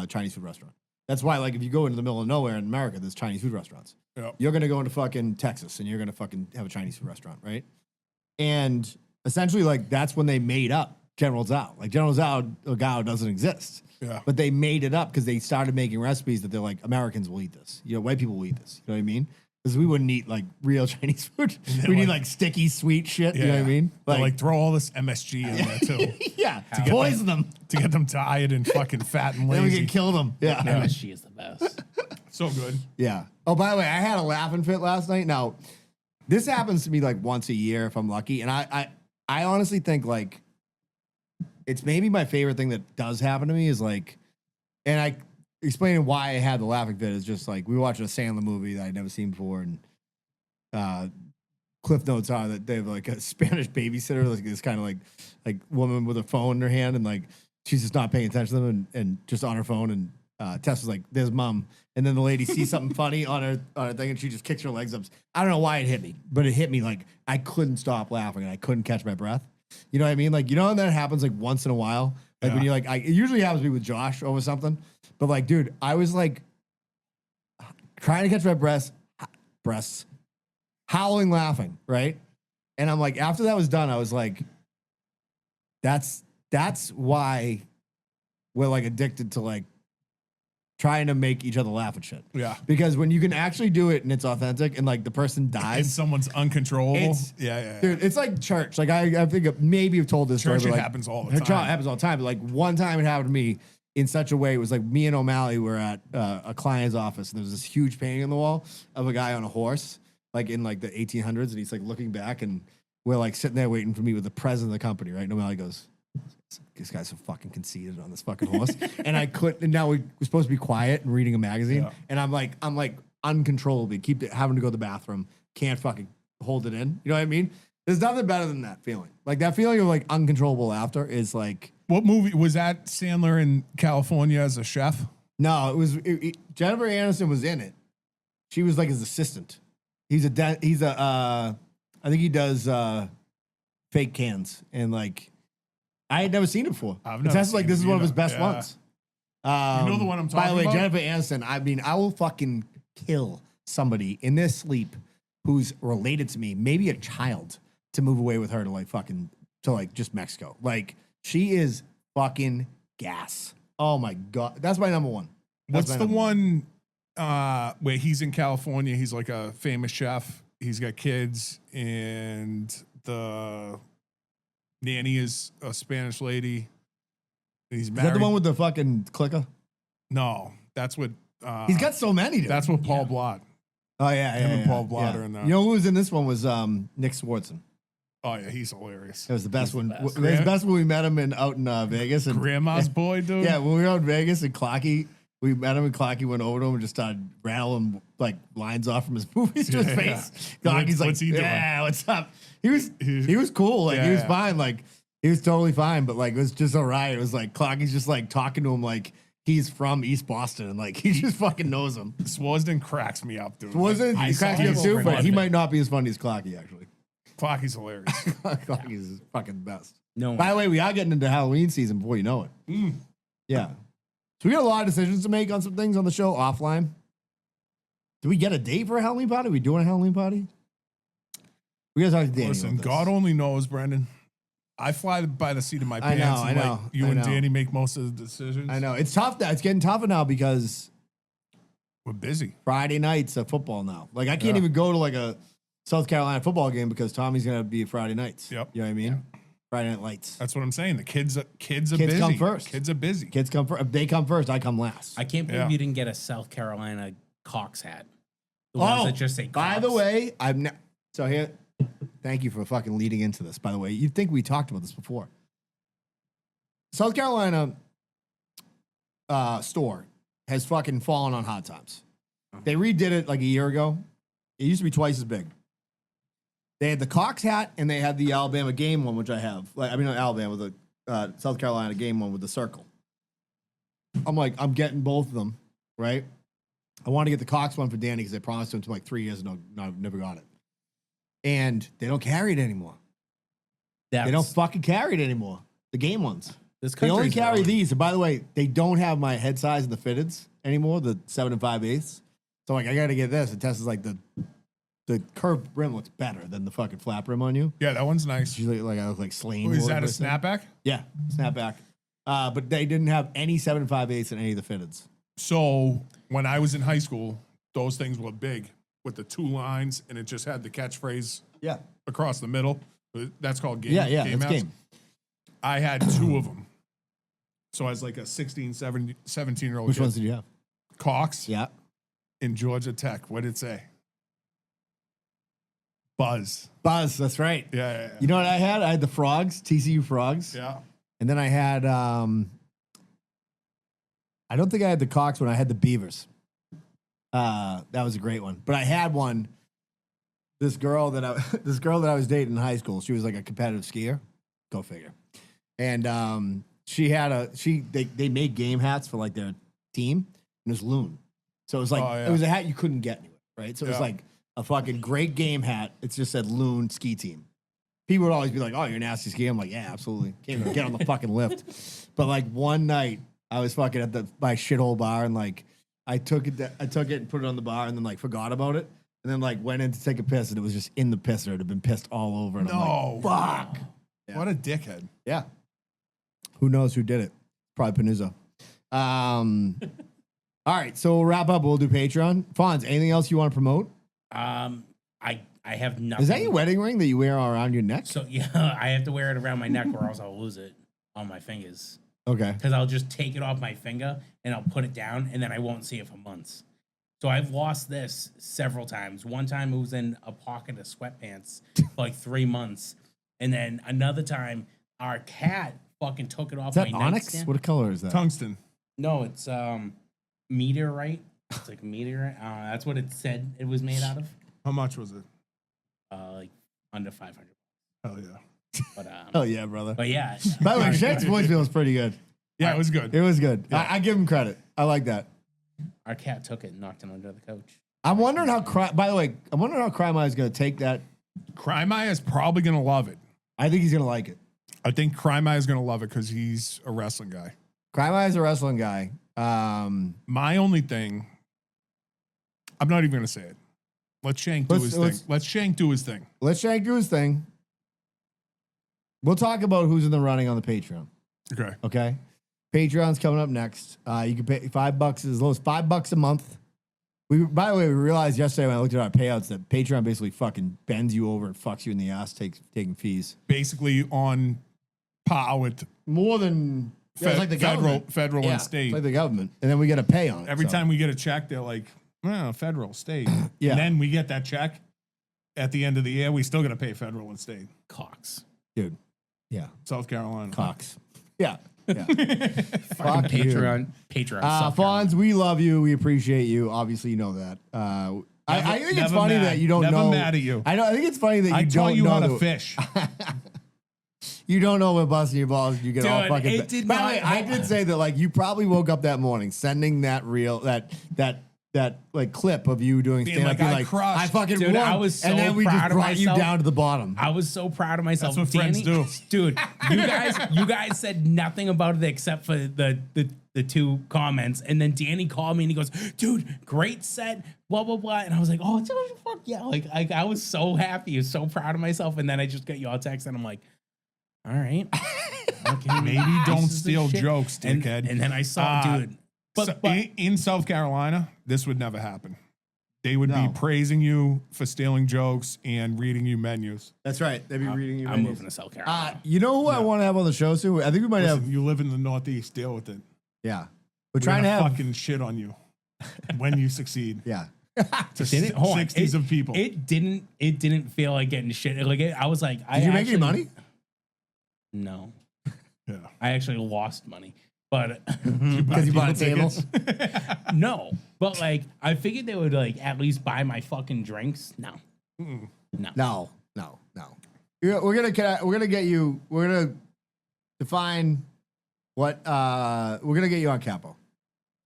Chinese food restaurant. That's why like if you go into the middle of nowhere in America, there's Chinese food restaurants. Yeah. You're gonna go into fucking Texas and you're gonna fucking have a Chinese food restaurant, right? And essentially, like, that's when they made up General Tso. Like, General Tso doesn't exist. Yeah. But they made it up because they started making recipes that they're like, Americans will eat this. You know, white people will eat this. You know what I mean? Because we wouldn't eat, like, real Chinese food. We need, like, sticky, sweet shit. You know what I mean? Like throw all this MSG in there, too. Yeah. To poison them. To get them tired and fucking fat and lazy. Then we can kill them. Yeah. MSG is the best. So good. Yeah. Oh, by the way, I had a laughing fit last night. Now, this happens to me, like, once a year if I'm lucky. And I honestly think, like, it's maybe my favorite thing that does happen to me is, like, and I explaining why I had the laughing fit is just like we were watching a Sandler movie that I'd never seen before, and cliff notes are that they have like a Spanish babysitter, like this kind of like woman with a phone in her hand, and like she's just not paying attention to them and just on her phone. And Tess was like, "There's mom," and then the lady sees something funny on her thing, and she just kicks her legs up. I don't know why it hit me, but it hit me like I couldn't stop laughing and I couldn't catch my breath. You know what I mean? Like, you know, when that happens like once in a while. Like when you're like, it usually happens to me with Josh over something, but like, dude, I was like trying to catch my breasts, howling, laughing, right? And I'm like, after that was done, I was like, that's why we're like addicted to like trying to make each other laugh and shit. Yeah. Because when you can actually do it and it's authentic and like the person dies. And someone's uncontrollable. Yeah. Dude, it's like church. Like I think maybe I've told this story. Church, it like, happens all the time. It happens all the time. But like one time it happened to me in such a way, it was like me and O'Malley were at a client's office and there was this huge painting on the wall of a guy on a horse, like in like the 1800s. And he's like looking back and we're like sitting there waiting for me with the president of the company, right? And O'Malley goes, "This guy's so fucking conceited on this fucking horse." And I couldn't, and now we're supposed to be quiet and reading a magazine. Yeah. And I'm like uncontrollably having to go to the bathroom. Can't fucking hold it in. You know what I mean? There's nothing better than that feeling. Like that feeling of like uncontrollable laughter is like. What movie was that? Sandler in California as a chef? No, it was Jennifer Aniston was in it. She was like his assistant. I think he does fake cans and like. I had never seen it before. Tess like, this is one of his best ones. You know the one I'm talking about? By the way, Jennifer Aniston, I mean, I will fucking kill somebody in their sleep who's related to me, maybe a child, to move away with her to like fucking, to like just Mexico. Like, she is fucking gas. Oh my God. That's my number one. What's the one where he's in California? He's like a famous chef. He's got kids and the nanny is a Spanish lady. He's married. Is that the one with the fucking clicker? No, that's what. He's got so many. Dude. That's what Paul Blart. Oh yeah, Him and Paul Blart are in that. You know who was in this one was Nick Swartzen. Oh yeah, he's hilarious. It was the best one. It was the best when we met him out in Vegas. And Grandma's boy, dude. Yeah, when we were out in Vegas and Clocky, we met him and Clocky went over to him and just started rattling like lines off from his movies to his face. Clocky's like, what's he doing? Yeah, what's up? He was cool. Like he was fine. Like he was totally fine. But like it was just all right. It was like Clocky's just like talking to him like he's from East Boston and like he just fucking knows him. Swarsden cracks me up, dude. Swarsden cracks me up too, but he might not be as funny as Clocky actually. Clocky's hilarious. Clocky's fucking best. No. By the way, we are getting into Halloween season before you know it. Yeah. So we got a lot of decisions to make on some things on the show offline. Do we get a date for a Halloween party? Are we doing a Halloween party? We gotta talk to Danny. Listen, God only knows, Brendan. I fly by the seat of my pants. I know. Like you and Danny make most of the decisions. I know. It's tough now. It's getting tougher now because we're busy. Friday nights of football now. Like I can't even go to like a South Carolina football game because Tommy's gonna be Friday nights. Yep. You know what I mean? Yeah. Friday Night Lights. That's what I'm saying. The kids are busy. Come first. Kids are busy. Kids come first. If they come first, I come last. I can't believe you didn't get a South Carolina Cox hat. The ones that just say Cox. By the way, so here. Thank you for fucking leading into this. By the way, you'd think we talked about this before. South Carolina store has fucking fallen on hard times. They redid it like a year ago. It used to be twice as big. They had the Cox hat and they had the Alabama game one, which I have. Like, I mean, not Alabama, the South Carolina game one with the circle. I'm like, I'm getting both of them, right? I want to get the Cox one for Danny because I promised him to like 3 years and no, I've never got it. And they don't carry it anymore. They don't fucking carry it anymore. The game ones. They only carry these. And by the way, they don't have my head size in the fitteds anymore, the 7 5/8. So like, I got to get this. And Tess is like, the the curved rim looks better than the fucking flat rim on you. Yeah, that one's nice. Usually, like I look like Slane. Is that a person. snapback? Yeah, snapback. But they didn't have any 7.58s in any of the fitteds. So when I was in high school, those things were big with the 2 lines, and it just had the catchphrase Yeah. across the middle. That's called game. Yeah, game that's hats. game. I had 2 of them. So I was like a 16, 17-year-old Which kid. ones did you have? Cox Yeah. in Georgia Tech. What did it say? Buzz. Buzz, that's right. Yeah. You know what I had? I had the frogs, TCU frogs. Yeah. And then I had, I don't think I had the Cox one. I had the Beavers. That was a great one. But I had one. This girl that I was dating in high school, she was like a competitive skier. Go figure. And she had they made game hats for like their team, and it was Loon. So it was like it was a hat you couldn't get anywhere, right? So it was like a fucking great game hat. It just said Loon ski team. People would always be like, "Oh, you're a nasty skier." I'm like, "Yeah, absolutely. Can't even get on the fucking lift." But like one night, I was fucking at my shithole bar, and like I took it and put it on the bar, and then like forgot about it, and then like went in to take a piss, and it was just in the pisser. It had been pissed all over. And I'm like, fuck. Yeah. What a dickhead. Yeah. Who knows who did it? Probably Panuzza. All right, so we'll wrap up. We'll do Patreon. Fonz, anything else you want to promote? I have nothing. Is that your wedding ring that you wear around your neck? So yeah, I have to wear it around my neck, or else I'll lose it on my fingers. Okay. Because I'll just take it off my finger and I'll put it down, and then I won't see it for months. So I've lost this several times. One time it was in a pocket of sweatpants for like 3 months, and then another time our cat fucking took it off Is that my onyx? nightstand. What color is that? Tungsten. No, it's meteorite. It's like meteorite. That's what it said it was made out of. How much was it? Like under 500. Hell yeah. But Oh yeah, brother. but yeah. By the way, Shank's voicemail was pretty good. Yeah, it was good. It was good. Yeah. I give him credit. I like that. Our cat took it and knocked it under the couch. I'm wondering how By the way, I'm wondering how Crime Eye is going to take that. Crime Eye is probably going to love it. I think he's going to like it. I think Crime Eye is going to love it because he's a wrestling guy. Crime Eye is a wrestling guy. My only thing, I'm not even going to say it. Let Shank do his thing. Let Shank do his thing. Let Shank do his thing. We'll talk about who's in the running on the Patreon. Okay. Okay. Patreon's coming up next. You can pay $5 as low as $5 a month. By the way, we realized yesterday when I looked at our payouts that Patreon basically fucking bends you over and fucks you in the ass, taking fees. Basically on par with More than it's like the government. federal Yeah, and state. it's like the government. And then we get a pay on it. Every so. time we get a check, they're like, federal, state. Yeah. And then we get that check at the end of the year. We still got to pay federal and state. Cox. Dude. Yeah. South Carolina. Cox. Yeah. Yeah. Fucking Fuck you. Patreon. South Fonz, Carolina. we love you. We appreciate you. Obviously, you know that. I think it's never funny mad. that you don't Never know. mad at you. I think it's funny that you I don't taught you know how to the- fish. You don't know when busting your balls. You get all Dude, fucking. it did By the not- way, I did say that like you probably woke up that morning sending that reel that like clip of you doing Being stand up. like, You're I like, crushed. I fucking Dude, won. I was so and then we just proud of brought you myself. down to the bottom. I was so proud of myself. That's what friends do. Dude, you guys said nothing about it except for the 2 comments. And then Danny called me and he goes, dude, great set, blah, blah, blah. And I was like, oh, fuck yeah. Like I was so happy. I was so proud of myself. And then I just got your text and I'm like, all right. Okay, Maybe don't steal jokes, dickhead. And then I saw, dude. But in South Carolina, this would never happen. They would No. be praising you for stealing jokes and reading you menus. That's right. They'd be reading you. I'm moving to South Carolina. You know who I want to have on the show soon? I think we might have. Listen, you live in the Northeast. Deal with it. Yeah, we're We're trying to gonna have. fucking shit on you when you succeed. Yeah. To Didn't- hold on. 60s of people. It didn't feel like getting shit. Like I was like, Did you make any money? No, Yeah. I actually lost money, but Because you bought a table. no. But like, I figured they would like at least buy my fucking drinks. No, No. We're gonna get you. We're gonna define what. We're gonna get you on Capo.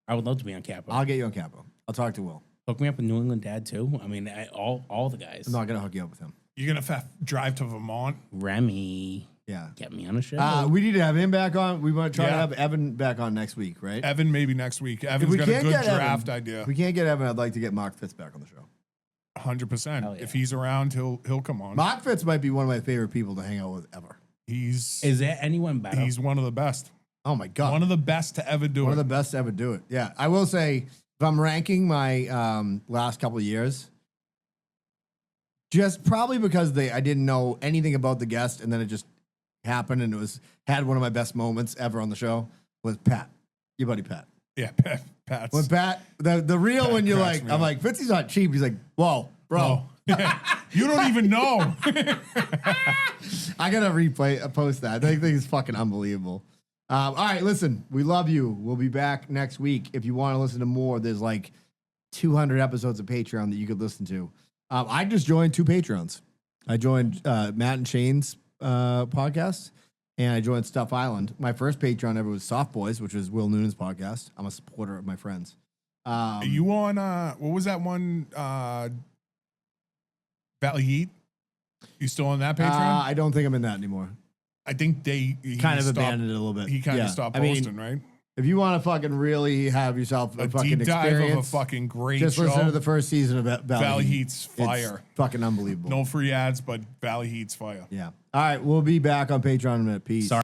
I would love to be on Capo. I'll get you on Capo. I'll talk to Will. Hook me up with New England Dad too. I mean, all the guys. I'm not gonna hook you up with him. You're going to drive to Vermont. Remy, Yeah. get me on a show. We need to have him back on. We want to try to Yeah. have Evan back on next week, right? Evan, maybe next week. If Evan's we got a can't good get draft Evan, idea. If we can't get Evan, I'd like to get Mark Fitz back on the show. 100%. If he's around, he'll come on. Mark Fitz might be one of my favorite people to hang out with ever. Is there anyone better? He's one of the best. Oh my God. One of the best to ever do it. One of the best to ever do it. Yeah. I will say, if I'm ranking my last couple of years, just probably because I didn't know anything about the guest, and then it just happened, and had one of my best moments ever on the show was Pat, your buddy Pat. Yeah, Pat's. When Pat, the real Pat when you're cracks like, me I'm up. like, Fitzy's not cheap. He's like, whoa, bro. You don't even know. I gotta post that. I think it's fucking unbelievable. All right, listen, we love you. We'll be back next week. If you want to listen to more, there's like 200 episodes of Patreon that you could listen to. I just joined 2 Patreons. I joined Matt and Shane's podcast, and I joined Stuff Island. My first Patreon ever was Soft Boys, which was Will Noonan's podcast. I'm a supporter of my friends. Are you on, what was that one, Valley Heat? You still on that Patreon? I don't think I'm in that anymore. I think he kind of stopped, abandoned it a little bit. He kind of stopped posting, right? If you want to fucking really have yourself a fucking deep dive experience, of a fucking great just show. listen to the first season of Valley Heat's fire. It's fucking unbelievable. No free ads, but Valley Heat's fire. Yeah. All right, we'll be back on Patreon in a minute. Peace. Sorry.